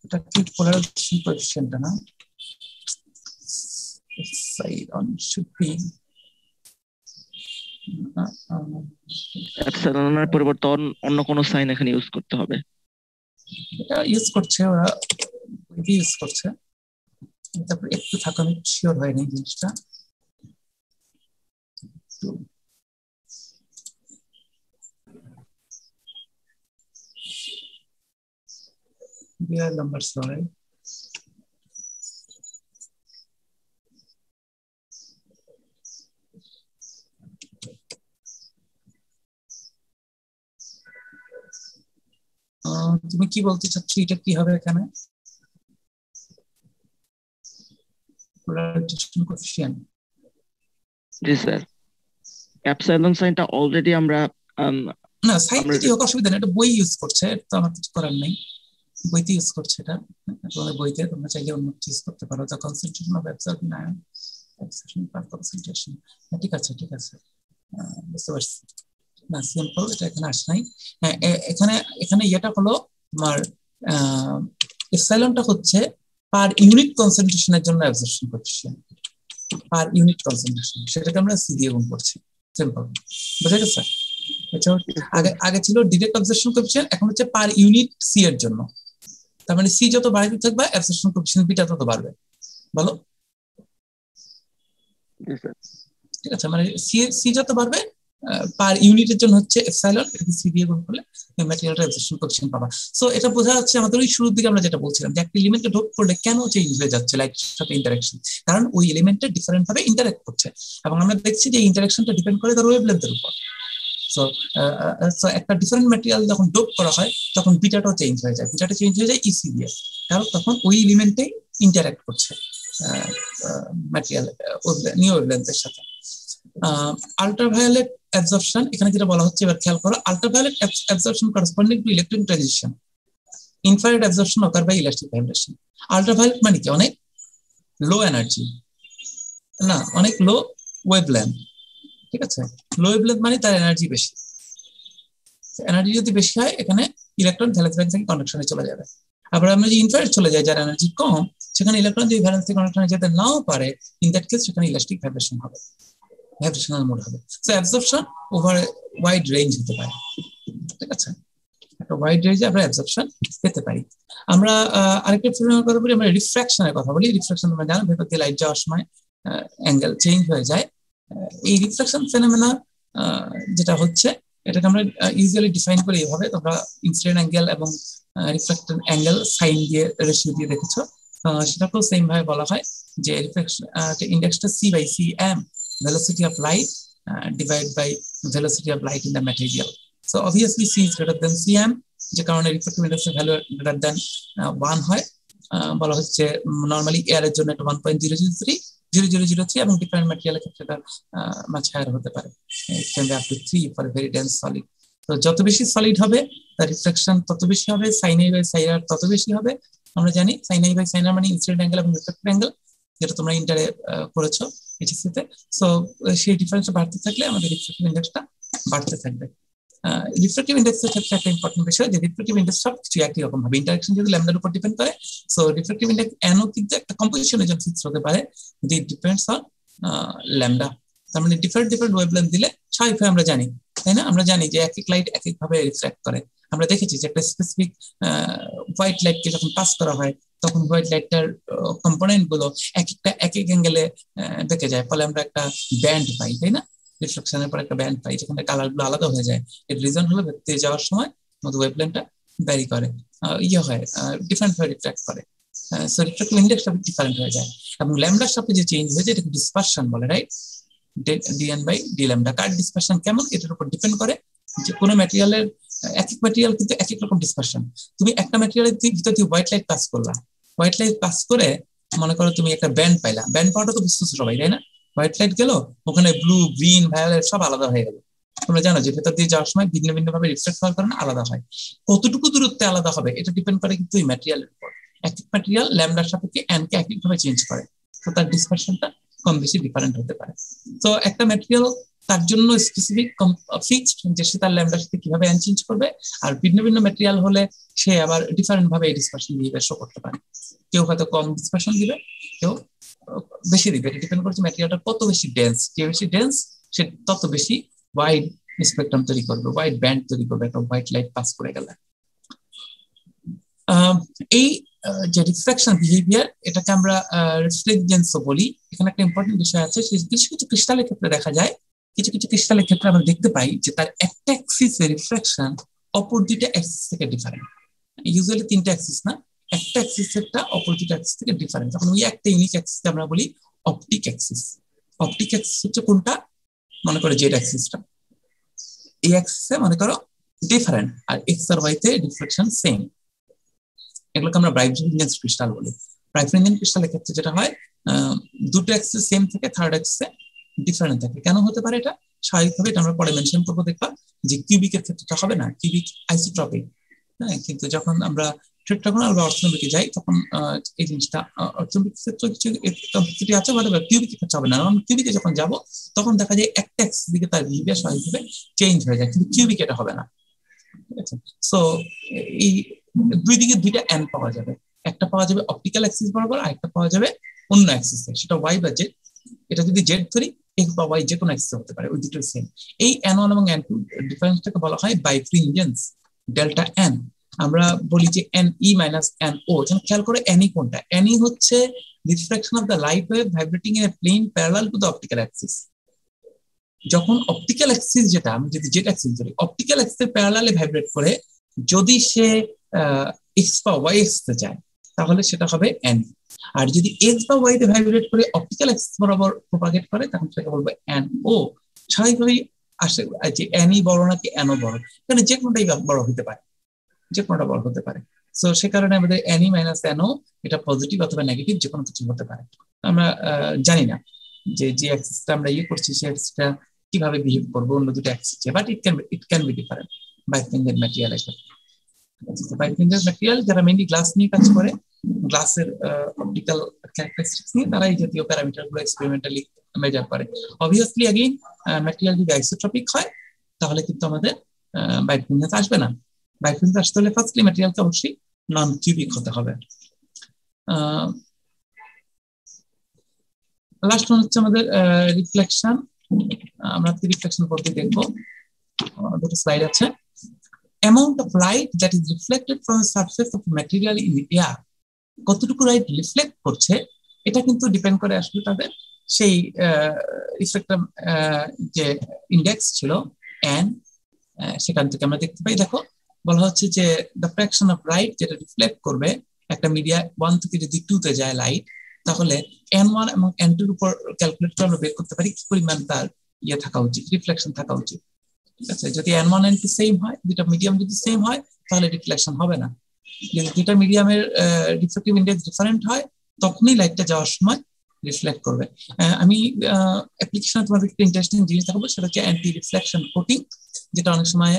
এটা কি পোলারাইজেশন কোএফিশিয়েন্ট না সাইড অন শুড বি এপসাইলনের পরিবর্তে অন্য কোনো সাইন এখানে ইউজ করতে হবে। এটা ইউজ করছে ওরা, ইউজ করছে। তারপর একটু থাকা, আমি শিওর হয়নি জিনিসটা। Real numbers, sorry. তুমি কি বলতে চাচ্ছ, এটা কি হবে এখানে? Polarization coefficient. জি স্যার, এপসাইলন সাইনটা অলরেডি আমরা না সাইন কি হোক অসুবিধা নেই, এটা বই ইউজ করছে, তো আমার কিছু করার নেই, বইতে ইউজ করছে এটা। তোমাদের বইতে তোমরা চাইলে অন্য কিছু ইউজ করতে পারো। The concentration of absorbing ion, absorption per concentration. ঠিক আছে ঠিক আছে, বুঝতে পারছি। না সিম্পল, এটা এখানে আসে নাই। হ্যাঁ এখানে এখানে এটা হলো তোমার এপসাইলনটা হচ্ছে পার ইউনিট কনসেন্ট্রেশনের জন্য absorption coefficient, per unit concentration, সেটাকে আমরা সি দিয়ে গুণ করছি। সিম্পল, বুঝা গেছে? এটা আগে আগে ছিল ডিরেক্ট অ্যাবসর্পশন কোএফিশিয়েন্ট, এখন হচ্ছে পার ইউনিট সি এর জন্য। তার মানে সি যত বাড়তে থাকবে অ্যাবসর্পশন কোএফিশিয়েন্ট বিটা তত বাড়বে। বলো ঠিক আছে, মানে সি যত বাড়বে পার ইউনিটের জন্য হচ্ছে এপসাইলন, এটাকে সি দিয়ে গুণ করলে ম্যাটেরিয়ালটা অ্যাবসর্পশন কোএফিশিয়েন্ট পাবা। সো এটা বোঝা যাচ্ছে আমাদের ওই শুরুর দিকে আমরা যেটা বলছিলাম যে একটা এলিমেন্টে ডোপ করলে কেন চেঞ্জ হয়ে যাচ্ছে লাইটের সাথে ইন্টারঅ্যাকশন, কারণ ওই এলিমেন্টটা ডিফারেন্ট ভাবে ইন্টারঅ্যাক্ট করছে এবং আমরা দেখছি যে ইন্টারঅ্যাকশনটা ডিপেন্ড করে তার ওয়েভলেন্থের উপর। সো একটা ডিফারেন্ট ম্যাটেরিয়াল যখন ডোপ করা হয় তখন বিটাটাও চেঞ্জ হয়ে যায়, বিটাটা চেঞ্জ হয়ে যায় ইসি দিয়ে, কারণ তখন ওই এলিমেন্টেই ইন্টারঅ্যাক্ট করছে ম্যাটেরিয়াল নিউ ওয়েভলেন্থের সাথে। আল্ট্রাভায়োলেট অ্যাবজর্পশন, এখানে যেটা বলা হচ্ছে এবার খেয়াল করো, ultraviolet absorption corresponding to electron transition, infrared absorption occur by elastic vibration. Ultraviolet মানে কি? অনেক লো এনার্জি, না অনেক লো ওয়েভলেন্থ, ঠিক আছে? লো ওয়েভলেন্থ মানে তার এনার্জি বেশি। এনার্জি যদি বেশি হয় এখানে ইলেকট্রন ভ্যালেন্স ব্যান্ড থেকে কন্ডাকশনে চলে যাবে। আবার আমরা যে ইনফ্রারেড চলে যাই, যার এনার্জি কম, সেখানে ইলেকট্রন যদি ভ্যালেন্স থেকে কন্ডাকশনে যেতে নাও পারে, ইন দ্যাট কেস সেখানে ইলাস্টিক ভাইব্রেশন হবে, ভাইব্রেশনাল মোড হবে। So absorption over wide range হতে পারে, ঠিক আছে? একটা ওয়াইড রেঞ্জে আমরা অ্যাবজর্পশন পেতে পারি। আমরা আরেকটা ফিনোমেননের কথা বলি, আমরা রিফ্র্যাকশনের কথা বলি। রিফ্র্যাকশন তোমরা জানো, ভেতর দিয়ে লাইট যাওয়ার সময় অ্যাঙ্গেল চেঞ্জ হয়ে যায়। এই রিফ্র্যাকশন ফিনোমেনা যেটা হচ্ছে, এটাকে আমরা ইউজুয়ালি ডিফাইন করি এইভাবে, তোমরা ইনসিডেন্ট অ্যাঙ্গেল এবং রিফ্লেক্টেড অ্যাঙ্গেল সাইন দিয়ে রেশিও দিয়ে দেখেছো, সেটাকেও সেম ভাবে বলা হয় যে reflection ইন্ডেক্সটা c/cm, velocity of light divided by velocity of light in the material. So obviously c is greater than cm, যে কারণে রিফ্লেকটিভ ইন্ডেক্সের ভ্যালু গ্রেটার দ্যান 1 হয়। বলা হচ্ছে নরমালি এয়ার এর জন্য এটা 1.003 এবং ডিফারেন্ট ম্যাটেরিয়ালের ক্ষেত্রে এটা মাছ হায়ার হতে পারে, it can be up to 3 for a very dense solid. তো যত বেশি সলিড হবে তার রিফ্লেকশন তত বেশি হবে, sin A by sin R তত বেশি হবে। আমরা জানি sin A by sin R মানে ইনসিডেন্ট অ্যাঙ্গেল এবং রিফ্লেক্টেড অ্যাঙ্গেল, যেটা তোমরা ইন্টারে করেছো এইচএসসি তে। সো সেই ডিফারেন্সটা বাড়তে থাকলে আমাদের রিফ্লেকটিভ ইন্ডেক্সটা বাড়তে থাকবে। রিফ্লেকটিভ ইন্ডেক্সের ক্ষেত্রে একটা ইম্পর্টেন্ট বিষয় যে রিফ্লেকটিভ ইন্ডেক্স সব কিছু একই রকম হবে, ইন্টারঅ্যাকশন যদি ল্যামডার উপর ডিপেন্ড করে। সো রিফ্লেকটিভ ইন্ডেক্স এনও কিন্তু একটা কম্পোজিশনের জন্য ফিক্স হতে পারে, যদি ডিপেন্ডস অন ল্যামডা। তার মানে ডিফারেন্ট ওয়েভলেন্থ দিলে স্বাভাবিকভাবে আমরা জানি, তাই না? আমরা জানি যে এক এক লাইট এক এক ভাবে রিফ্লেক্ট করে। আমরা দেখেছি যে একটা স্পেসিফিক হোয়াইট লাইটকে যখন পাস করা হয় তখন হোয়াইট লাইটটার কম্পোনেন্ট গুলো এক এক অ্যাঙ্গেলে দেখে যায়, ফলে আমরা একটা ব্যান্ড পাই, তাই না? রিফ্লেকশনের পর একটা ব্যান্ড পাই যেখানে কালার গুলো আলাদা হয়ে যায়। এর রিজন হলো ভেতরে যাওয়ার সময় আমাদের ওয়েভলেন্থটা ভ্যারি করে, হয় ডিফারেন্ট ভাবে রিফ্লেক্ট করে। সো রিফ্লেকটিভ ইন্ডেক্সটা ডিফারেন্ট হয়ে যায় এবং ল্যামডার সাথে যে চেঞ্জ হয়েছে এটাকে ডিসপারশন বলে, right? dn by d lambda। Car dispersion কেমন এটার উপর ডিপেন্ড করে যে কোনো ম্যাটেরিয়ালের, এক এক ম্যাটেরিয়াল কিন্তু এক এক রকম ডিসপারশন। তুমি একটা ম্যাটেরিয়ালের ভিতর দিয়ে হোয়াইট লাইট পাস করলা, হোয়াইট লাইট পাস করে মনে করো তুমি একটা ব্যান্ড পাইলা, ব্যান্ড পাওয়াটা তো বুঝতেছো সবাই, তাই না? হোয়াইট লাইট গেল, ওখানে ব্লু, গ্রিন, ভায়োলেট সব আলাদা হয়ে গেল। তোমরা জানো যে ভেতর দিয়ে যাওয়ার সময় ভিন্ন ভিন্ন ভাবে রিফ্লেক্ট হওয়ার কারণে আলাদা হয়। কতটুকু দূরত্বে আলাদা হবে এটা ডিপেন্ড করে কিন্তু এই ম্যাটেরিয়ালের উপর। এক এক ম্যাটেরিয়াল ল্যামডার সাপেক্ষে এনকে এক এক ভাবে চেঞ্জ করে, তো তার ডিসপারশনটা কম বেশি ডিফারেন্ট হতে পারে। তো একটা ম্যাটেরিয়াল তার জন্য স্পেসিফিক ফিক্সড যে সে তার ল্যাম্বডার সাথে কিভাবে অ্যান চেঞ্জ করবে, আর ভিন্ন ভিন্ন ম্যাটেরিয়াল হলে সে আবার ডিফারেন্ট ভাবে এই ডিসপারশন বিহেভিয়ার শো করতে পারে। কেউ হয়তো কম ডিসপারশন দিবে, কেউ বেশি দিবে। এটা ডিপেন্ড করছে ম্যাটেরিয়ালটা কত বেশি ডেন্স। যে বেশি ডেন্স সে তত বেশি ওয়াইড স্পেকট্রাম তৈরি করবে, ওয়াইড ব্যান্ড তৈরি করবে একটা হোয়াইট লাইট পাস করে গেলে। এই যে রিফ্লেকশন বিহেভিয়ার, এটাকে আমরা রিফ্লেকজেন্সও বলি। এখানে একটা ইম্পর্টেন্ট বিষয় আছে, কিছু কিছু ক্রিস্টালের ক্ষেত্রে দেখা যায়, কিছু কিছু ক্রিস্টালের ক্ষেত্রে আমরা দেখতে পাই যে তার একটা অ্যাক্সিসে রিফ্লেকশন অপর দুইটা অ্যাক্সিস থেকে ডিফারেন্ট। ইউজুয়ালি তিনটা অ্যাক্সিস না, একটা অ্যাক্সিসেরটা অপর দুইটা অ্যাক্সিস থেকে ডিফারেন্ট। তখন ওই একটা ইউনিক অ্যাক্সিসকে আমরা বলি অপটিক অ্যাক্সিস। অপটিক অ্যাক্সিস হচ্ছে কোনটা? মনে করো জেড অ্যাক্সিসটা, এই অ্যাক্সিসে মনে করো ডিফারেন্ট, আর এক্স আর ওয়াই তে রিফ্লেকশন সেম। এগুলোকে আমরা ব্রাইফ্রিঞ্জেন্স ক্রিস্টাল বলি। ব্রাইফ্রিঞ্জেন্স ক্রিস্টালের ক্ষেত্রে যেটা হয়, দুটো অ্যাক্সিস সেম থেকে থার্ড অ্যাক্সিসে ডিফারেন্ট থাকে। কেন হতে পারে এটা? স্বাভাবিকভাবে এটা আমরা পরে মেনশন করবো, দেখবা যে কিউবিকের ক্ষেত্রে হবে না, কিউবিক আইসোট্রপিক। হ্যাঁ, কিন্তু যখন আমরা টেট্রাগোনাল বা অর্থনৈতিকে যাই তখন এই জিনিসটা অর্থনৈতিক ক্ষেত্রে কিছু কমপ্লেক্সিটি আছে, বা কিউবিকের ক্ষেত্রে হবে না। কিউবিকে যখন যাবো তখন দেখা যায় একটা অ্যাক্সিস দিকে তার বিহেভিয়ার স্বাভাবিকভাবে চেঞ্জ হয়ে যায়, কিন্তু কিউবিক এটা হবে না। ঠিক আছে, সো এই দুই দিকে দুইটা এন পাওয়া যাবে, একটা পাওয়া যাবে অপটিক্যাল অ্যাক্সিস বরাবর, আর একটা পাওয়া যাবে অন্য অ্যাক্সিসে, সেটা ওয়াই বা জেড। এটা যদি জেড ধরি, এক্স বা ওয়াই যে কোনো অ্যাক্সিস হতে পারে, ওই দুটো সেম। এই N1 এবং N2 ডিফারেন্সটাকে বলা হয় বাইফ্রিঞ্জেন্স ডেল্টা এন। আমরা বলি যে NE মাইনাস NO। যেন খেয়াল করে NE কোনটা? NE হচ্ছে reflection of the light wave vibrating in a plane parallel to the optical axis. যখন অপটিক্যাল অ্যাক্সিস, যেটা আমি যদি জেড অ্যাক্সিস ধরি, অপটিক্যাল অ্যাক্সিসের প্যারালালে ভাইব্রেট করে যদি সে এক্স বা ওয়াই এক্সিসে যায় তাহলে সেটা হবে NE। আর যদি এক্স বা ওয়াই তে ভাইব্রেট করে অপটিক্যাল অ্যাক্সিস বরাবর প্রপাগেট করে তখন সেটাকে বলবো NO। স্বাভাবিকভাবেই আসে যে NE বড় নাকি NO বড়, কারণ যে কোনোটাই বড় হতে পারে, যে কোনোটা বড় হতে পারে। সো সে কারণে আমাদের NE মাইনাস NO এটা পজিটিভ অথবা নেগেটিভ যে কোনো কিছু হতে পারে। আমরা জানি না যে যে অ্যাক্সিসটা আমরা ইয়ে করছি সেই অ্যাক্সিসটা কিভাবে বিহেভ করবো অন্য দুটো অ্যাক্সিসে, but it can be different birefringent material. Birefringent material যারা মেইনলি গ্লাস নিয়ে কাজ করে, গ্লাসের অপটিক্যাল ক্যারেক্টারিস্টিক্স নিয়ে, তারা এই জাতীয় প্যারামিটার গুলো এক্সপেরিমেন্টালি মেজার করে। অবভিয়াসলি এগেইন ম্যাটেরিয়াল যদি আইসোট্রপিক হয় তাহলে কিন্তু আমাদের বাইফ্রিঞ্জেন্স আসবে না। বাইফ্রিঞ্জেন্স আসতে হলে ফার্স্টলি ম্যাটেরিয়ালকে অবশ্যই নন কিউবিক হতে হবে। লাস্ট ওয়ান হচ্ছে আমাদের রিফ্লেকশন। আমরা রিফ্লেকশন পদ্ধতি দেখবো, দুটো স্লাইড আছে। Amount of light that is reflected from the surface of material in the air, কতটুকু লাইট রিফ্লেক্ট করছে এটা কিন্তু ডিপেন্ড করে আসলে তাদের সেই রিফ্লেক্টর যে ইন্ডেক্স ছিল N, সেখান থেকে আমরা দেখতে পাই। দেখো বলা হচ্ছে যে দ্য ফ্র্যাকশন অফ লাইট যেটা রিফ্লেক্ট করবে একটা মিডিয়া 1 থেকে যদি 2 তে যায় লাইট, তাহলে N1 এবং N2 এর উপর ক্যালকুলেট করে আমরা বের করতে পারি কি পরিমাণ তার ইয়ে থাকা উচিত, রিফ্লেকশন থাকা উচিত। ঠিক আছে, যদি N1 N2 সেম হয়, দুটো মিডিয়াম যদি সেম হয় তাহলে রিফ্লেকশন হবে না। যদি দুটো মিডিয়ামের রিফ্লেকটিভ ইন্ডেক্স ডিফারেন্ট হয় তখনই লাইটটা যাওয়ার সময় রিফ্লেক্ট করবে। আমি অ্যাপ্লিকেশনে তোমাদেরকে একটা ইন্টারেস্টিং জিনিস দেখাবো, সেটা হচ্ছে অ্যান্টি রিফ্লেকশন কোটিং, যেটা অনেক সময়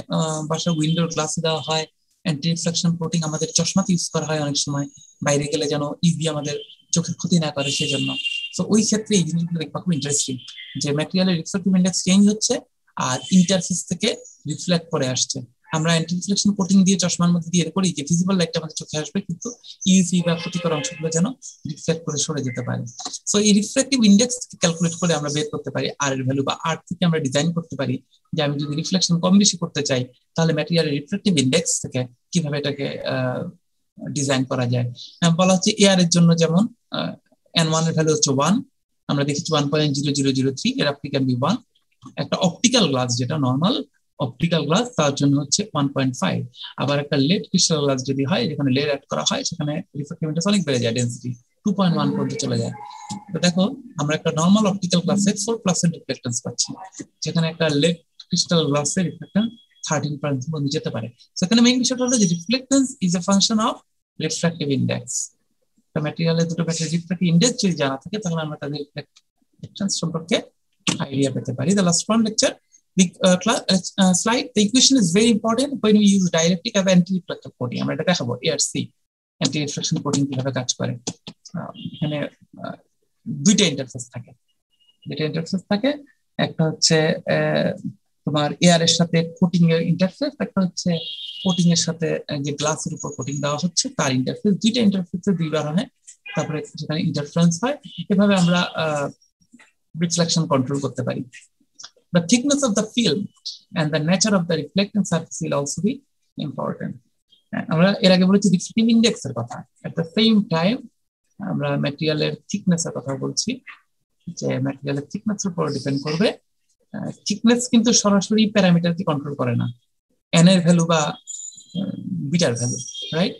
বাসার উইন্ডোর গ্লাসে দেওয়া হয়। অ্যান্টি রিফ্লেকশন কোটিং আমাদের চশমাতে ইউজ করা হয় অনেক সময়, বাইরে গেলে যেন ইজি আমাদের চোখের ক্ষতি না করে সেই জন্য। তো ওই ক্ষেত্রে এই জিনিসগুলো দেখবা খুব ইন্টারেস্টিং, যে ম্যাটেরিয়ালের রিফ্লেকটিভ ইন্ডেক্স চেঞ্জ হচ্ছে আর ইন্টারফেস থেকে রিফ্লেক্ট করে আসছে। আমরা অ্যান্টি রিফ্লেকশন কোটিং দিয়ে চশমার মধ্যে দিয়ে করি যে ভিজিবল লাইটটা আমাদের চোখে আসবে, কিন্তু ইউভি বা ক্ষতিকর অংশগুলো যেন রিফ্লেক্ট করে সরে যেতে পারে। সো এই রিফ্লেক্টিভ ইন্ডেক্স ক্যালকুলেট করে আমরা বের করতে পারি আর এর ভ্যালু, বা আর থেকে আমরা ডিজাইন করতে পারি যে আমি যদি রিফ্লেকশন কম বেশি করতে চাই তাহলে ম্যাটেরিয়ালের রিফ্লেক্টিভ ইন্ডেক্স থেকে কিভাবে এটাকে ডিজাইন করা যায়। বলা হচ্ছে এয়ার এর জন্য যেমন N1 এর ভ্যালু হচ্ছে 1, আমরা দেখেছি 1.0003, এর আপনি ক্যান বি 1। একটা অপটিক্যাল গ্লাস যেটা নর্মাল অপটিক্যাল গ্লাস তার জন্য হচ্ছে 1.5। আবার একটা লেড ক্রিস্টাল গ্লাস যদি হয়, যেখানে লেড অ্যাড করা হয়, সেখানে রিফ্লেক্টিভ ইন্ডেক্স অনেক বেড়ে যায়, ডেনসিটি 2.1 পর্যন্ত চলে যায়। তো দেখো আমরা একটা নর্মাল অপটিক্যাল গ্লাসে 4% রিফ্লেক্টেন্স পাচ্ছি, যেখানে একটা লেড ক্রিস্টাল গ্লাসে রিফ্লেক্টেন্স 13% পর্যন্ত যেতে পারে। সেখানে মেইন বিষয়টা হলো যে reflectance is a function of refractive index. ম্যাটেরিয়ালের দুটো রিফ্র্যাক্টিভ ইন্ডেক্স যদি জানা থাকে তাহলে আমরা তাদের রিফ্লেকশন সম্পর্কে idea পেতে পারি। The last one lecture, the slide, the equation is very important when we use dielectric of anti-reflective coating. আমরা এটা দেখাবো ARC anti reflection coating কিভাবে কাজ করে। এখানে দুইটা ইন্টারফেস থাকে, একটা হচ্ছে তোমার এয়ার এর সাথে কোটিং এর ইন্টারফেস, একটা হচ্ছে কোটিং এর সাথে যে গ্লাসের উপর কোটিং দেওয়া হচ্ছে তার ইন্টারফেস। দুইটা ইন্টারফেসে দুইবার হয়, তারপরে সেখানে ইন্টারফারেন্স হয়। এভাবে আমরা রিফ্লেকশন কন্ট্রোল করতে পারি। The thickness of the film and the nature of the reflecting surface will also be important. আমরা এর আগে বলেছি রিফ্লেকটিভ ইন্ডেক্স এর কথা, at the same time আমরা ম্যাটেরিয়ালের থিকনেস এর কথা বলছি, যে ম্যাটেরিয়ালের থিকনেস এর উপর ডিপেন্ড করবে। থিকনেস কিন্তু সরাসরি প্যারামিটারকে কন্ট্রোল করে না, এন এর ভ্যালু বা বিটার ভ্যালু, রাইট?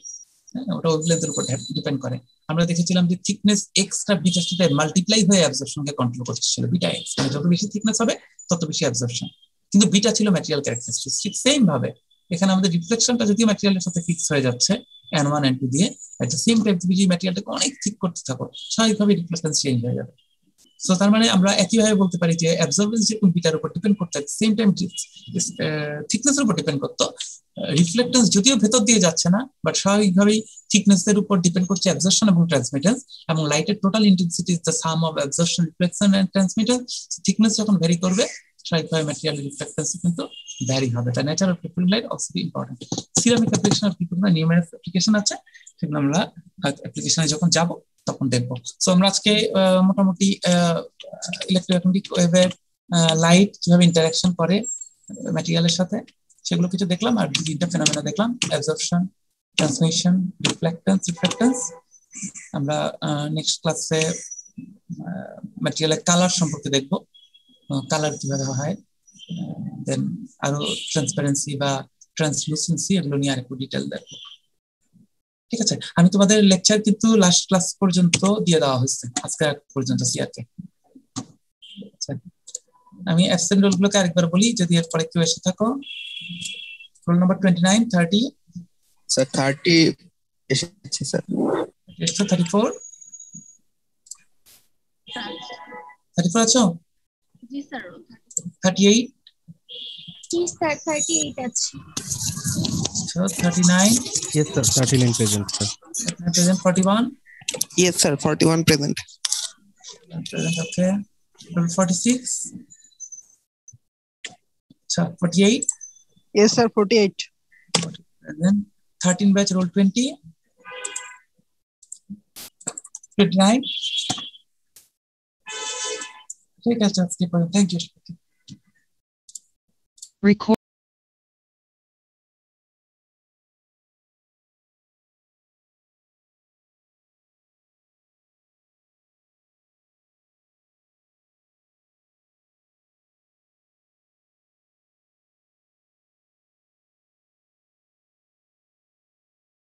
ওটা ওয়েভলেন্থের উপর ডিপেন্ড করে। আমরা দেখেছিলাম যে থিকনেস এক্সট্রা বিটার সাথে মাল্টিপ্লাই হয়ে অ্যাবজর্পশনকে কন্ট্রোল করছিল, বিটা এক্স, মানে যত বেশি থিকনেস হবে তত বেশি অ্যাবজর্পশন, কিন্তু বিটা ছিল ম্যাটেরিয়াল ক্যারেক্টারিস্টিক্স। ঠিক সেম ভাবে এখানে আমাদের রিফ্লেকশনটা যদিও ম্যাটেরিয়ালের সাথে ফিক্স হয়ে যাচ্ছে n1 n2 দিয়ে, এট দ্য সেম টাইম তুমি যদি ম্যাটেরিয়ালটাকে অনেক থিক করতে থাকো স্বাভাবিকভাবে রিফ্লেকশন চেঞ্জ হয়ে যাবে। সো তার মানে আমরা একইভাবে বলতে পারি যে অ্যাবজর্বেন্স যেরকম বিটার উপর ডিপেন্ড করতে, সেম টাইম থিকনেসের উপর ডিপেন্ড করতো। রিফ্লেক্টেন্স যদিও ভেতর দিয়ে যাচ্ছে না, বাট স্বাভাবিকভাবেই থিকনেসের উপর ডিপেন্ড করছে অ্যাবজর্পশন এবং ট্রান্সমিটেন্স, এবং লাইটের total intensity is the sum of absorption, reflection and transmittance. Thickness যখন ভ্যারি করবে স্বাভাবিকভাবে ম্যাটেরিয়ালের রিফ্লেক্টেন্স কিন্তু ভ্যারি হবে। The nature of reflecting light also be important. Ceramic অ্যাপ্লিকেশনের বিভিন্ন নিউমেরাস অ্যাপ্লিকেশন আছে, সেগুলো আমরা অ্যাপ্লিকেশনে যখন যাব তখন দেখবো। সো আমরা আজকে মোটামুটি ইলেকট্রোম্যাগনেটিক ওয়েভের লাইট কিভাবে ইন্টারঅ্যাকশন করে ম্যাটেরিয়ালের সাথে সেগুলো কিছু দেখলাম, আর তিনটা ফেনোমেনা দেখলাম, অ্যাবজর্পশন, ট্রান্সমিশন, রিফ্লেক্টেন্স। আমরা নেক্সট ক্লাসে ম্যাটেরিয়ালের কালার সম্পর্কে দেখবো, কালার কিভাবে হয়, দেন আরো ট্রান্সপারেন্সি বা ট্রান্সলুসেন্সি, এগুলো নিয়ে আরেকটু ডিটেইল দেখবো। ঠিক আছে, আমি তোমাদের লেকচার কিন্তু লাস্ট ক্লাস পর্যন্ত দিয়ে দেওয়া হয়েছে, আজকে পর্যন্ত সিআরকে। আমি অ্যাবসেন্ট রোল গুলোকে আরেকবার বলি, যদি এরপরে কেউ এসে থাকো। রোল নাম্বার 29, 30 স্যার 30 এসেছে স্যার। 34 আছো? জি স্যার। 38? জি স্যার 38 আছে। 39? Yes sir, 39 present sir. Present. 41? Yes sir, 41 present. Present, okay. 46? 48? Yes sir, 48. Present. 13 batch, roll 20? 59? ঠিক আছে, thank you. Record